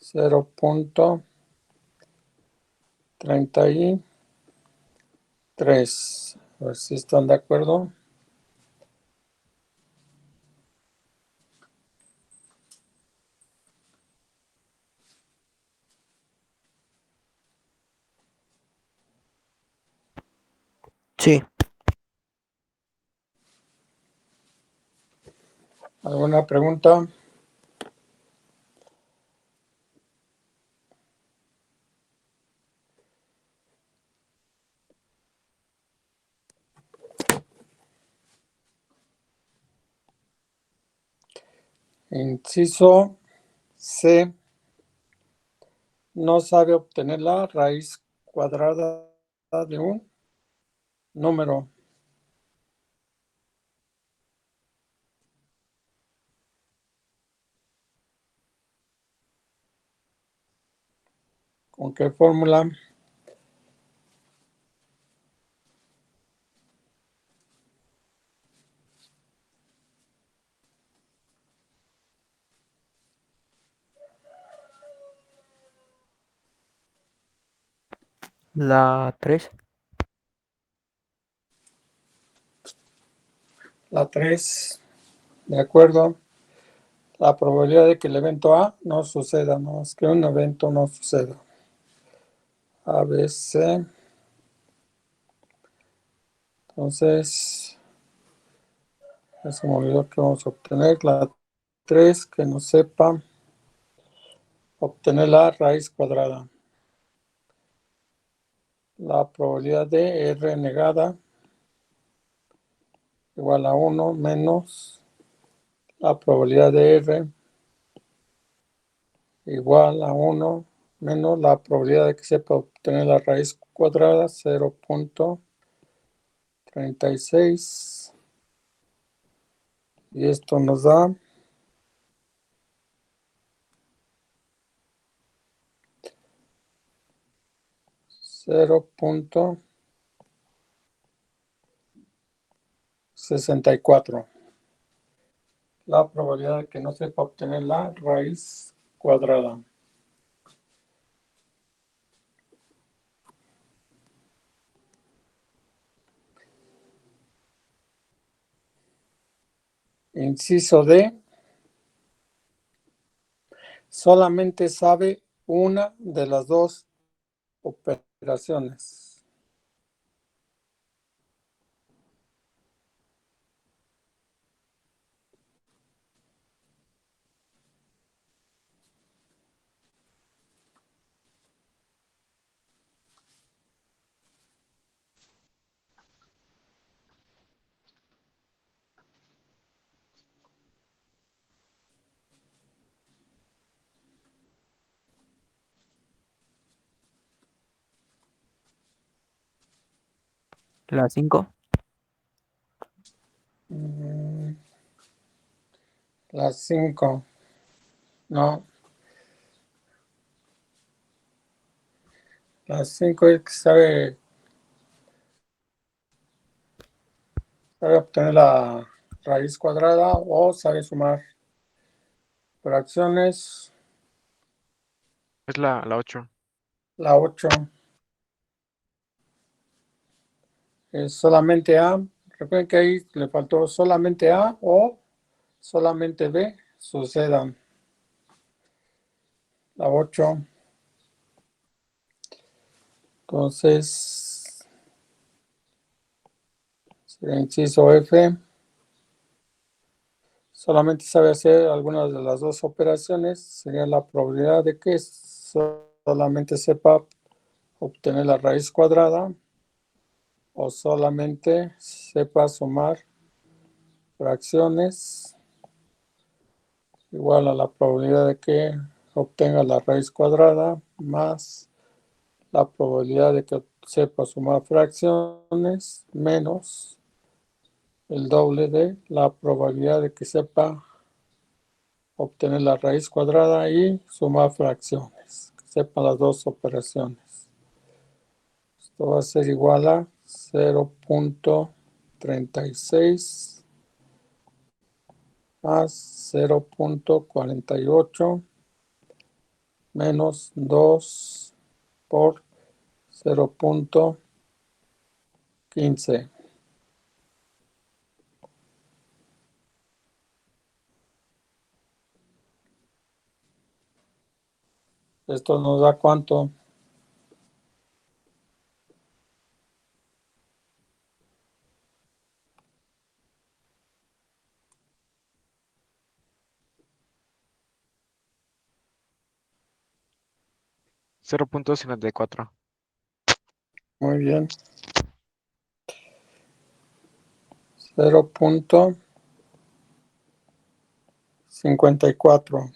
0.34. 3. A ver si están de acuerdo. Sí. ¿Alguna pregunta? Inciso C. No sabe obtener la raíz cuadrada de un número. ¿Con qué fórmula? La 3. La 3. De acuerdo. La probabilidad de que el evento A no suceda, no es que un evento no suceda. A, B, C. Entonces, ya se me olvidó que vamos a obtener. La 3, que no sepa obtener la raíz cuadrada. La probabilidad de R negada igual a 1 menos la probabilidad de R igual a 1 menos la probabilidad de que sepa obtener la raíz cuadrada, 0.36. Y esto nos da 0.64. La probabilidad de que no sepa obtener la raíz cuadrada. Inciso D. Solamente sabe una de las dos operaciones. La 5. Las 5. No. Las 5 es que sabe obtener la raíz cuadrada o sabe sumar fracciones. Es la 8. La 8 es solamente A. Recuerden que ahí le faltó solamente A o solamente B sucedan. La 8. Entonces, sería inciso F. Solamente sabe hacer algunas de las dos operaciones. Sería la probabilidad de que solamente sepa obtener la raíz cuadrada o solamente sepa sumar fracciones igual a la probabilidad de que obtenga la raíz cuadrada más la probabilidad de que sepa sumar fracciones menos el doble de la probabilidad de que sepa obtener la raíz cuadrada y sumar fracciones. Que sepan las dos operaciones. Esto va a ser igual a 0.36 más 0.48 menos 2 por 0.36. 15. Esto nos da ¿cuánto? 0.54. Muy bien. 0.54.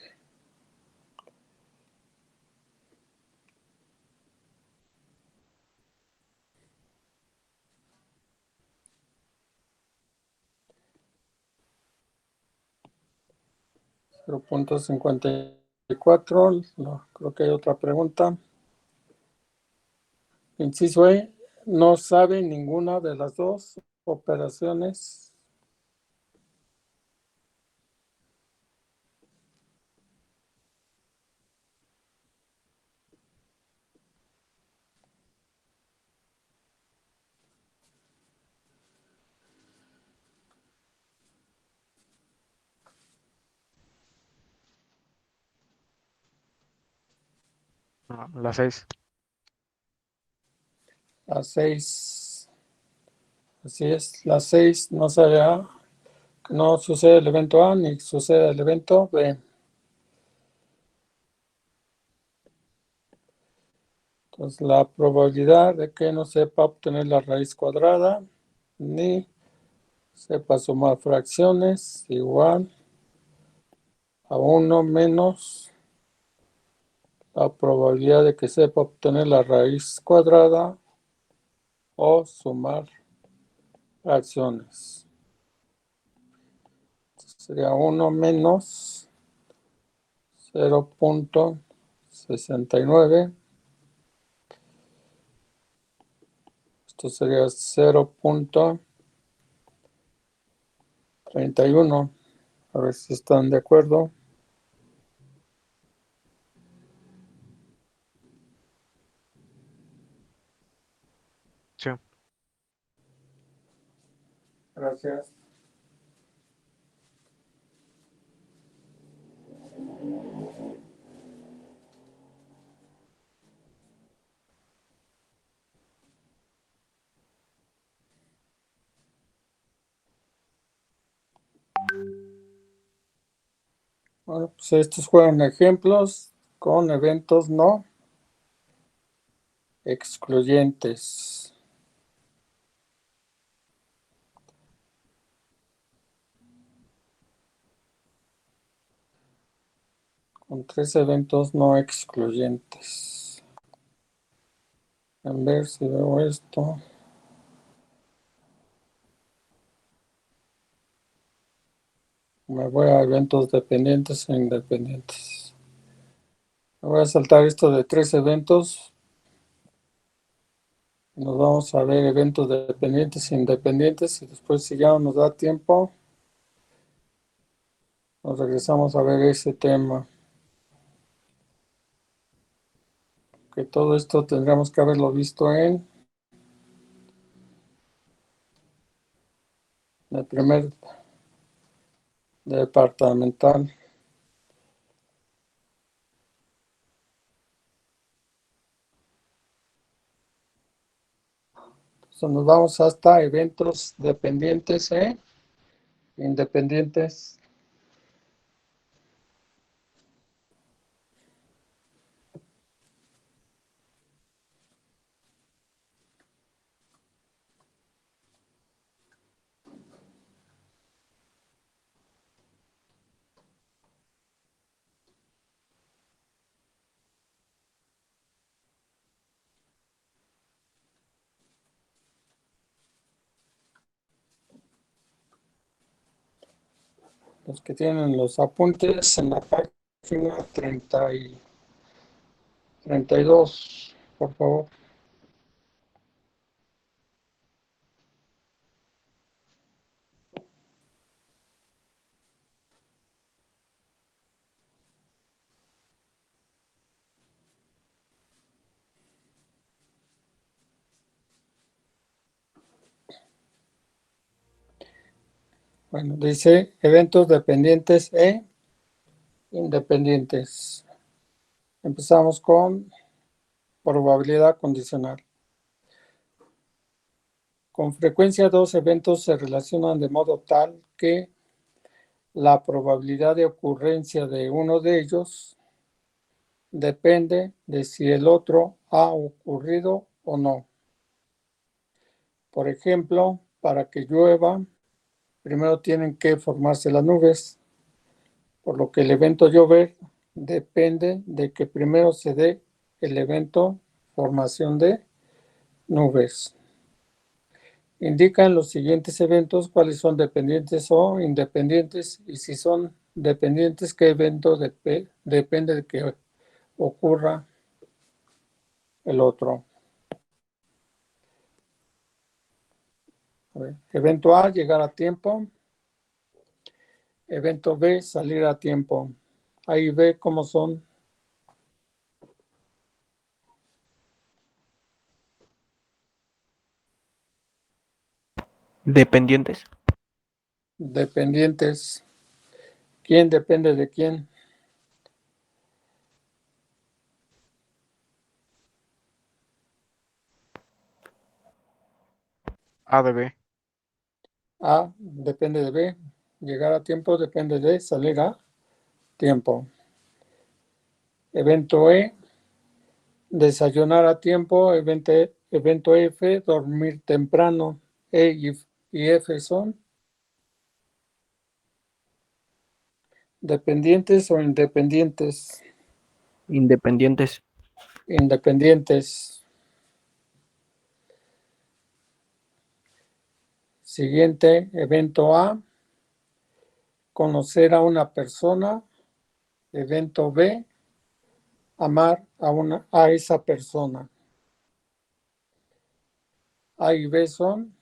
.54. No, creo que hay otra pregunta. Inciso E, no sabe ninguna de las dos operaciones. No, la 6. La 6. Así es, la 6 no sabe A, no sucede el evento A ni sucede el evento B. Entonces, la probabilidad de que no sepa obtener la raíz cuadrada ni sepa sumar fracciones igual a 1 menos la probabilidad de que sepa obtener la raíz cuadrada o sumar fracciones. Sería 1 menos 0.69. Esto sería 0.31. A ver si están de acuerdo. Sí. Gracias. Bueno, pues estos fueron ejemplos con eventos no excluyentes. Con 3 eventos no excluyentes. A ver si veo esto. Me voy a eventos dependientes e independientes. Me voy a saltar esto de 3 eventos. Nos vamos a ver eventos dependientes e independientes y después, si ya no nos da tiempo, nos regresamos a ver ese tema. Que todo esto tendríamos que haberlo visto en el primer departamental. Entonces nos vamos hasta eventos dependientes e independientes. Los que tienen los apuntes en la página 32, por favor. Bueno, dice eventos dependientes e independientes. Empezamos con probabilidad condicional. Con frecuencia, dos eventos se relacionan de modo tal que la probabilidad de ocurrencia de uno de ellos depende de si el otro ha ocurrido o no. Por ejemplo, para que llueva, primero tienen que formarse las nubes, por lo que el evento llover depende de que primero se dé el evento formación de nubes. Indican los siguientes eventos cuáles son dependientes o independientes, y si son dependientes, qué evento depende de que ocurra el otro. A ver, evento A, llegar a tiempo. Evento B, salir a tiempo. A y B, ¿cómo son? Dependientes. Dependientes. ¿Quién depende de quién? A de B. A depende de B. Llegar a tiempo depende de salir a tiempo. Evento E, desayunar a tiempo. Evento F, dormir temprano. E y F son dependientes o independientes. Independientes. Independientes. Siguiente, evento A, conocer a una persona. Evento B, amar a esa persona. A y B son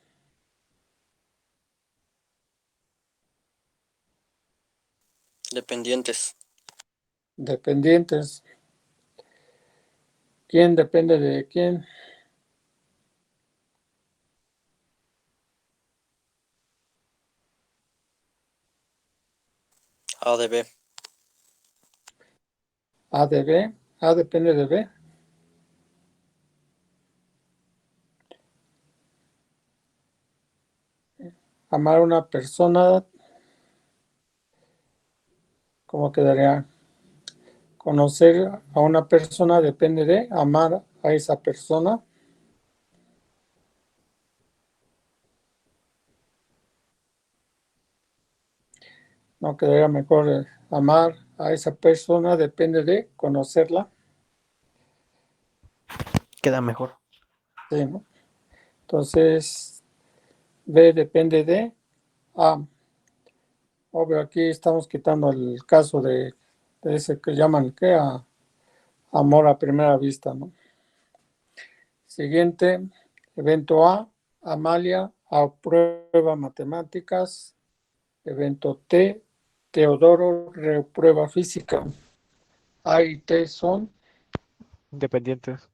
Dependientes. dependientes. ¿Quién depende de quién? A de B. A de B. A depende de B. Amar a una persona, ¿cómo quedaría? Conocer a una persona depende de amar a esa persona. No quedaría mejor amar a esa persona depende de conocerla. Queda mejor. Sí, ¿no? Entonces, B depende de A. Obvio, aquí estamos quitando el caso de ese que llaman ¿qué? Amor a primera vista, ¿no? Siguiente, evento A, Amalia aprueba matemáticas. Evento T, Teodoro reprueba física. A y T son Independientes.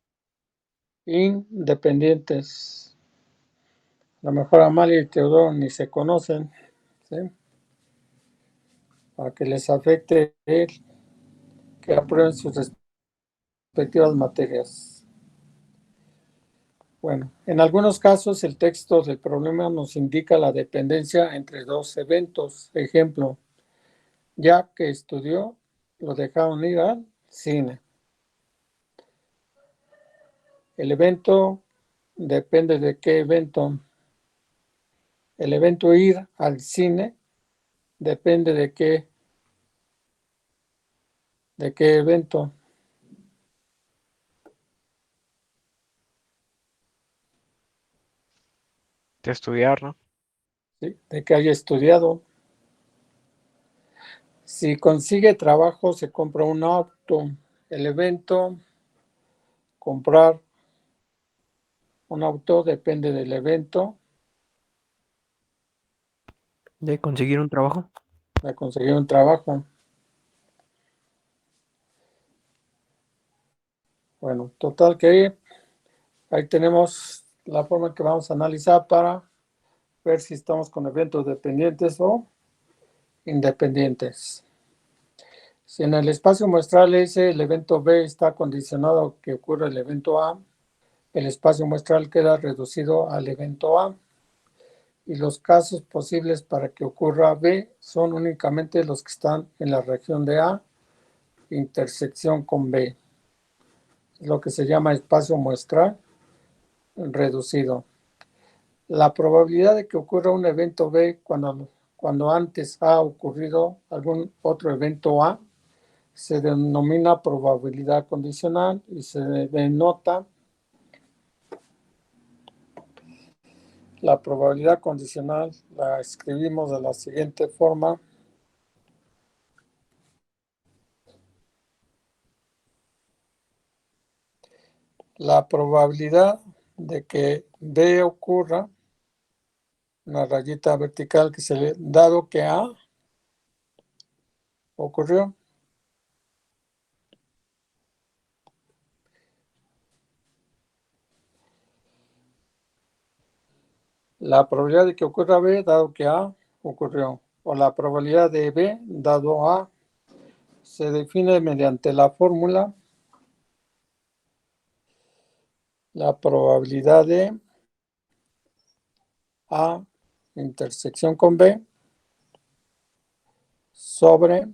independientes. A lo mejor Amalia y Teodoro ni se conocen, ¿sí? Para que les afecte que aprueben sus respectivas materias. Bueno, en algunos casos el texto del problema nos indica la dependencia entre dos eventos. Ejemplo, ya que estudió, lo dejaron ir al cine. El evento depende de qué evento. El evento ir al cine depende de qué evento. De estudiar, ¿no? ¿Sí? De que haya estudiado. Si consigue trabajo, se compra un auto. El evento, comprar un auto depende del evento De conseguir un trabajo. de conseguir un trabajo. Bueno, total que ahí tenemos la forma que vamos a analizar para ver si estamos con eventos dependientes o independientes. Si en el espacio muestral S el evento B está condicionado a que ocurra el evento A, el espacio muestral queda reducido al evento A. Y los casos posibles para que ocurra B son únicamente los que están en la región de A, intersección con B. Es lo que se llama espacio muestral reducido. La probabilidad de que ocurra un evento B cuando antes ha ocurrido algún otro evento A se denomina probabilidad condicional y se denota la probabilidad condicional, la escribimos de la siguiente forma. La probabilidad de que B ocurra, una rayita vertical que se le, dado que A ocurrió. La probabilidad de que ocurra B, dado que A ocurrió. O la probabilidad de B, dado A, se define mediante la fórmula. La probabilidad de A intersección con B sobre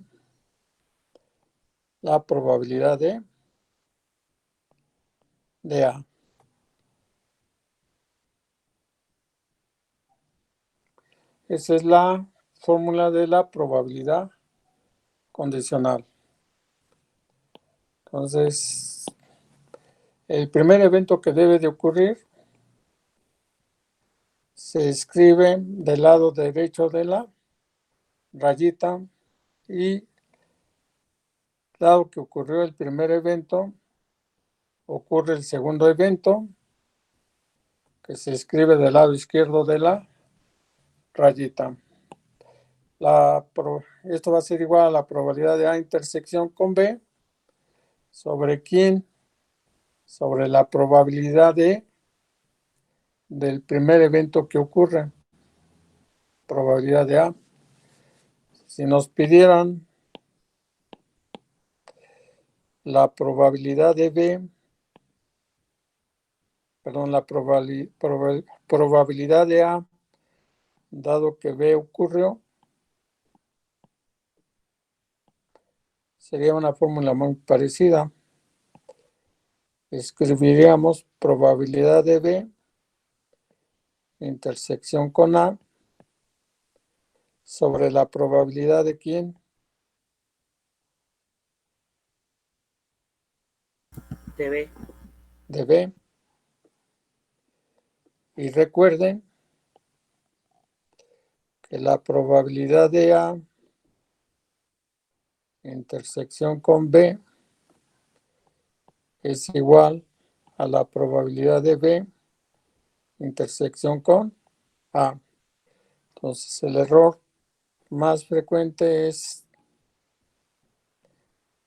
la probabilidad de A. Esa es la fórmula de la probabilidad condicional. Entonces, el primer evento que debe de ocurrir se escribe del lado derecho de la rayita y dado que ocurrió el primer evento, ocurre el segundo evento que se escribe del lado izquierdo de la rayita. Esto va a ser igual a la probabilidad de A intersección con B sobre quién, sobre la probabilidad del primer evento que ocurre, probabilidad de A. Si nos pidieran la probabilidad de B, perdón, la probabilidad de A, dado que B ocurrió, sería una fórmula muy parecida. Escribiríamos probabilidad de B, intersección con A, sobre la probabilidad de quién, de B. de B. Y recuerden que la probabilidad de A intersección con B es igual a la probabilidad de B intersección con A. Entonces el error más frecuente es,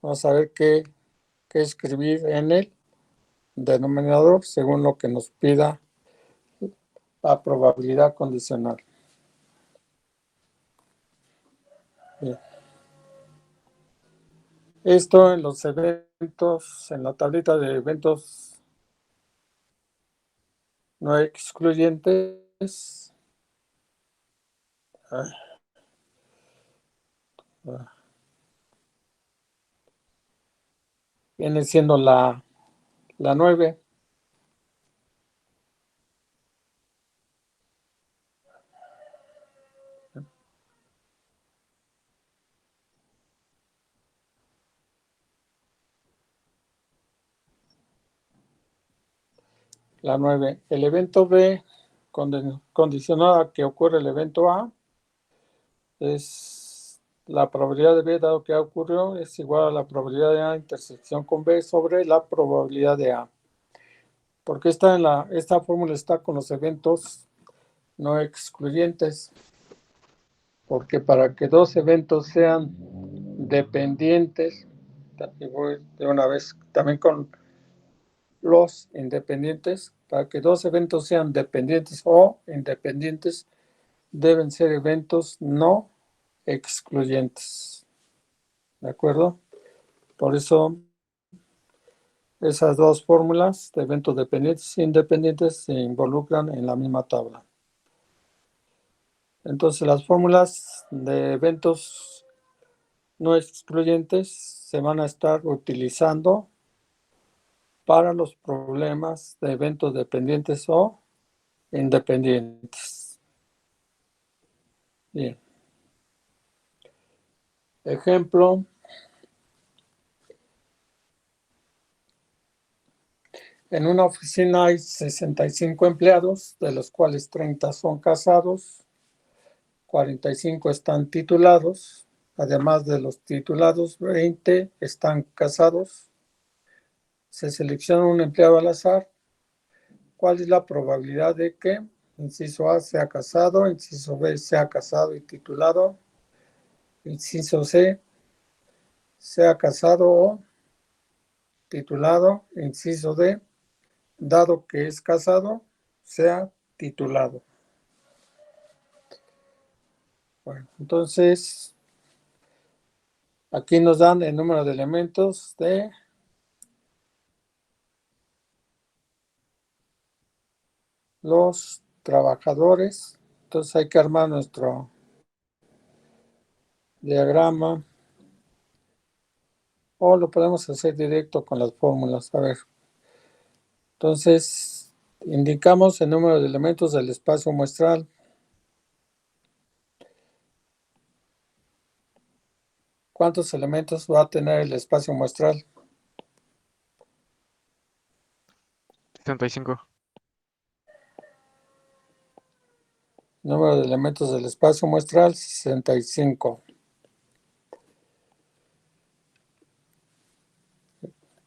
vamos a ver qué escribir en el denominador según lo que nos pida la probabilidad condicional. Bien. Esto en los eventos, en la tablita de eventos no excluyentes. Viene siendo la 9. La 9. El evento B condicionado a que ocurre el evento A es la probabilidad de B dado que A ocurrió es igual a la probabilidad de A intersección con B sobre la probabilidad de A. Porque esta fórmula está con los eventos no excluyentes. Porque para que dos eventos sean dependientes, y voy de una vez también con los independientes, para que dos eventos sean dependientes o independientes, deben ser eventos no excluyentes. ¿De acuerdo? Por eso esas dos fórmulas de eventos dependientes e independientes se involucran en la misma tabla. Entonces las fórmulas de eventos no excluyentes se van a estar utilizando para los problemas de eventos dependientes o independientes. Bien. Ejemplo. En una oficina hay 65 empleados, de los cuales 30 son casados, 45 están titulados, además de los titulados, 20 están casados. Se selecciona un empleado al azar. ¿Cuál es la probabilidad de que inciso A sea casado, inciso B sea casado y titulado, inciso C sea casado o titulado, inciso D, dado que es casado, sea titulado? Bueno, entonces, aquí nos dan el número de elementos de los trabajadores. Entonces hay que armar nuestro diagrama o lo podemos hacer directo con las fórmulas. A ver, entonces indicamos el número de elementos del espacio muestral. ¿Cuántos elementos va a tener el espacio muestral? 65. Número de elementos del espacio muestral, 65.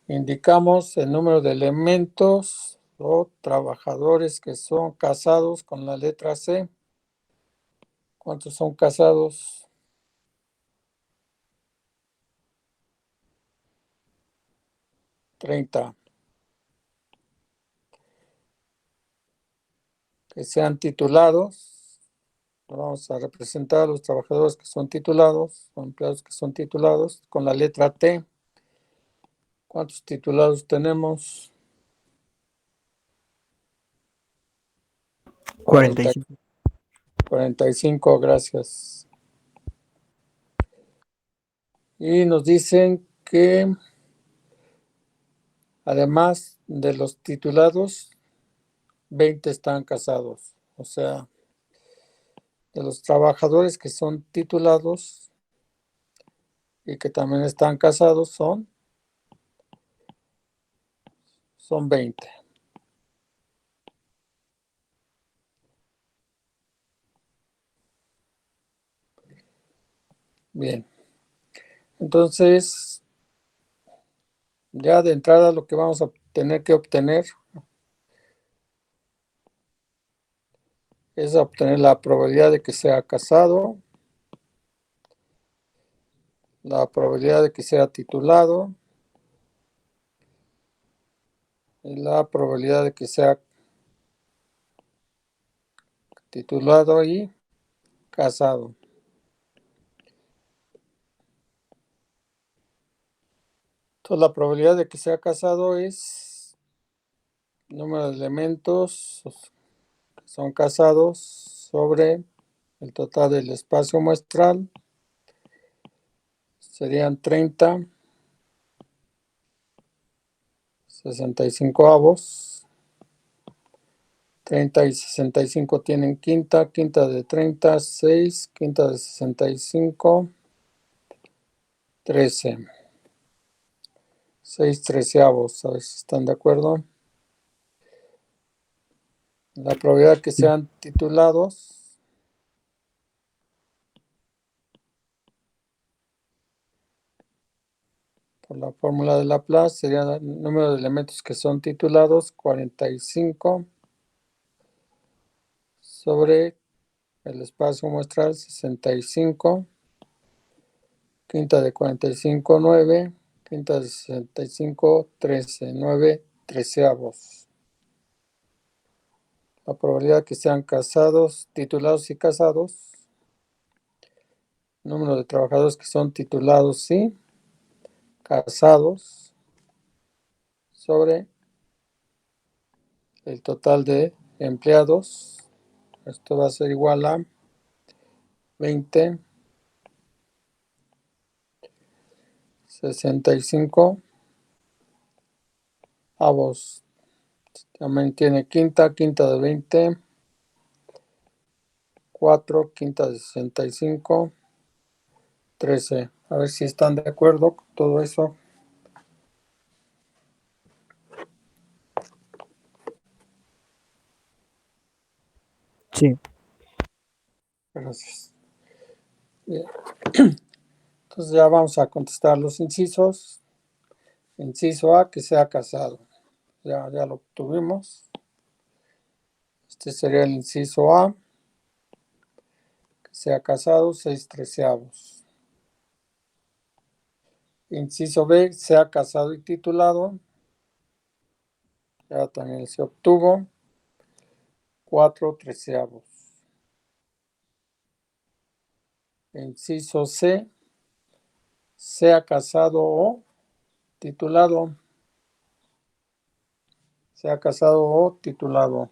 Indicamos el número de elementos o trabajadores que son casados con la letra C. ¿Cuántos son casados? 30. Que sean titulados. Vamos a representar a los trabajadores que son titulados, o empleados que son titulados, con la letra T. ¿Cuántos titulados tenemos? 45. 45, gracias. Y nos dicen que además de los titulados, 20 están casados. O sea, de los trabajadores que son titulados y que también están casados son 20. Bien. Entonces, ya de entrada lo que vamos a tener que obtener es obtener la probabilidad de que sea casado, la probabilidad de que sea titulado y la probabilidad de que sea titulado y casado. Entonces, la probabilidad de que sea casado es el número de elementos que son casados sobre el total del espacio muestral. Serían 30, 65 avos. 30 y 65 tienen quinta, quinta de 30, 6, quinta de 65, 13. 6 treceavos, a ver si están de acuerdo. La probabilidad que sean titulados por la fórmula de Laplace sería el número de elementos que son titulados, 45 sobre el espacio muestral, 65. Quinta de 45, 9. Quinta de 65, 13. 9 treceavos. La probabilidad de que sean casados, titulados y casados. Número de trabajadores que son titulados y casados sobre el total de empleados. Esto va a ser igual a 20, 65 avos. También tiene quinta, quinta de 20, 4, quinta de 65, 13. A ver si están de acuerdo con todo eso. Sí. Gracias. Bien. Entonces ya vamos a contestar los incisos. Inciso A, que sea casado. Ya lo obtuvimos. Este sería el inciso A, que sea casado, 6/13. Inciso B, sea casado y titulado. Ya también se obtuvo. 4/13. Inciso C, sea casado o titulado. Sea casado o titulado.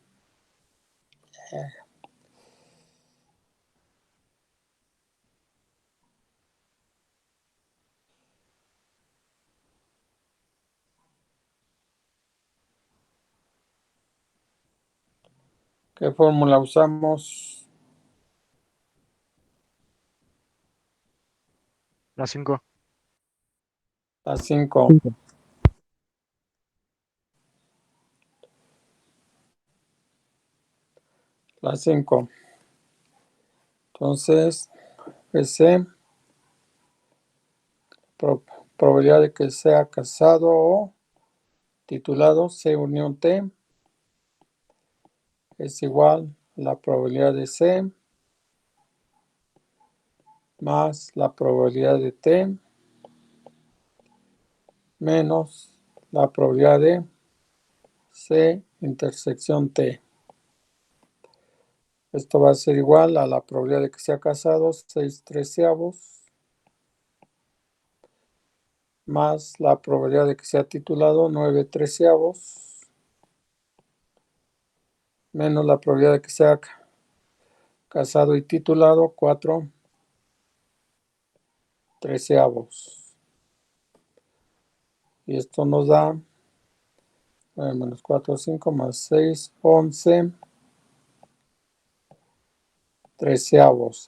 ¿Qué fórmula usamos? La 5. La 5. La 5. Entonces, PC, probabilidad de que sea casado o titulado, C unión T, es igual a la probabilidad de C más la probabilidad de T menos la probabilidad de C intersección T. Esto va a ser igual a la probabilidad de que sea casado, 6/13, más la probabilidad de que sea titulado, 9/13, menos la probabilidad de que sea casado y titulado, 4/13. Y esto nos da 9 menos 4, 5 más 6, 11/13.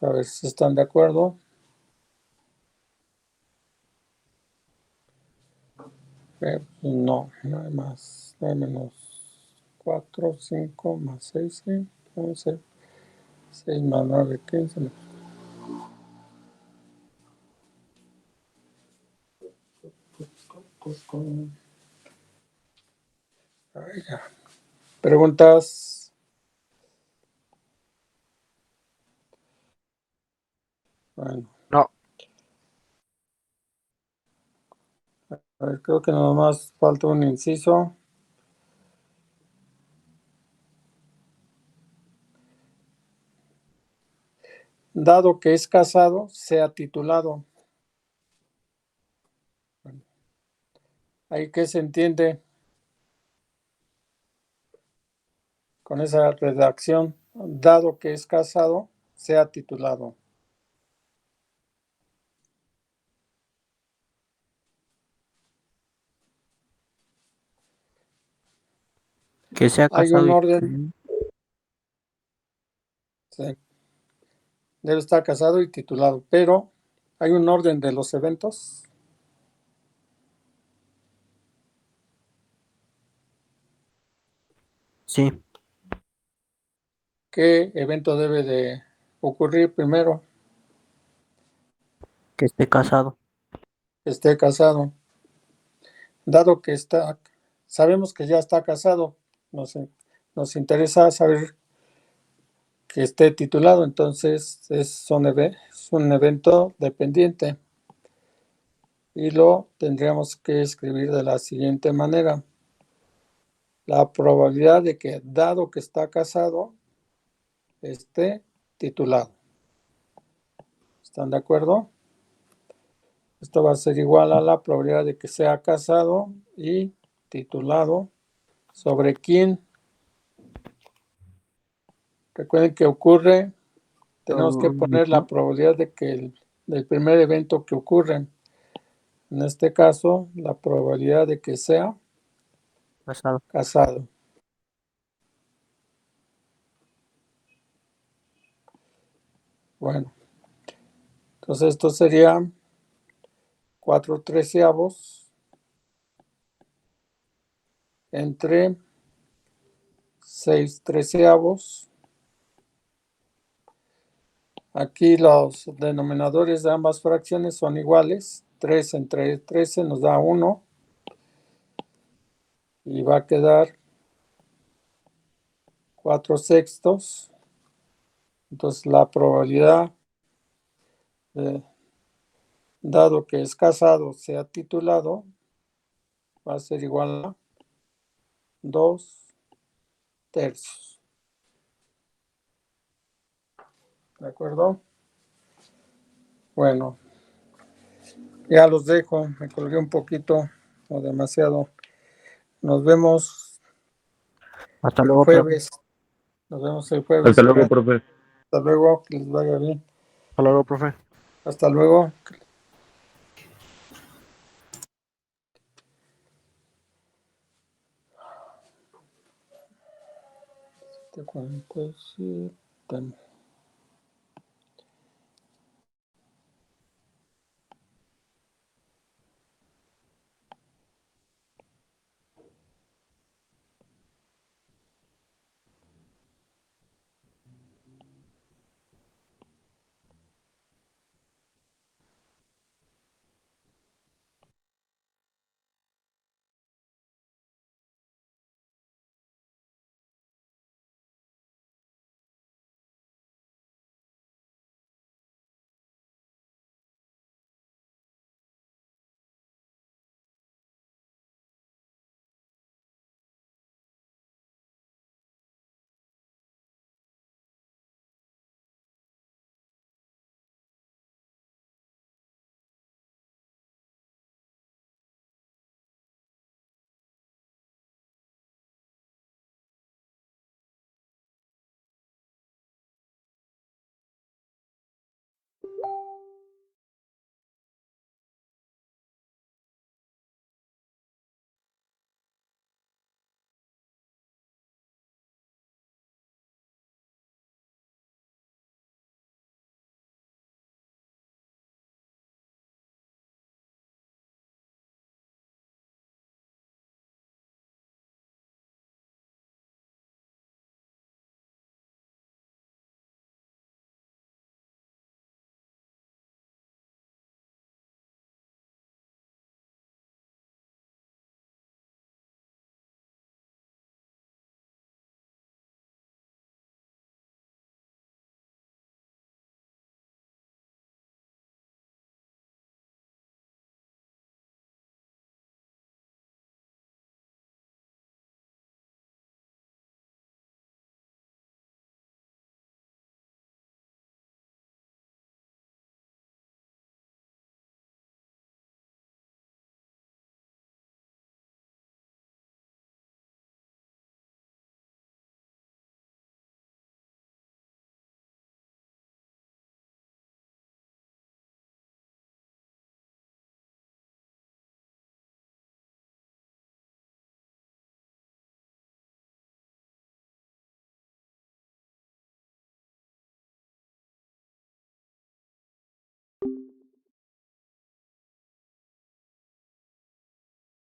A ver si están de acuerdo. No, nada más. 9 menos 4, 5 más 6, 11, 6 más 9, 15. Ay, ya. ¿Preguntas? Bueno, No. a ver, creo que nada más falta un inciso. Dado que es casado, sea titulado. ¿Ahí qué se entiende con esa redacción? Dado que es casado, sea titulado. Que sea Hay casado un y orden, sí, debe estar casado y titulado, pero hay un orden de los eventos. sí, ¿Qué evento debe de ocurrir primero? que esté casado. Esté casado. Dado que sabemos que ya está casado, nos interesa saber que esté titulado, entonces es un evento dependiente y lo tendríamos que escribir de la siguiente manera. la probabilidad de que, dado que está casado, esté titulado. ¿Están de acuerdo? Esto va a ser igual a la probabilidad de que sea casado y titulado. ¿Sobre quién? Recuerden que ocurre, tenemos que poner la probabilidad de que del primer evento que ocurre. En este caso, la probabilidad de que sea Casado. casado. Bueno, entonces esto sería 4/13 entre 6/13. Aquí los denominadores de ambas fracciones son iguales. 3 entre 13 nos da 1. Y va a quedar 4/6. Entonces la probabilidad, dado que es casado, sea titulado, va a ser igual a 2/3. ¿De acuerdo? Bueno, ya los dejo. Me colgué un poquito o demasiado. Nos vemos Hasta el luego, profe. jueves. Nos vemos el jueves. Hasta luego, profe. Hasta luego. Que les vaya bien. Hasta luego, profe. Hasta luego. 47.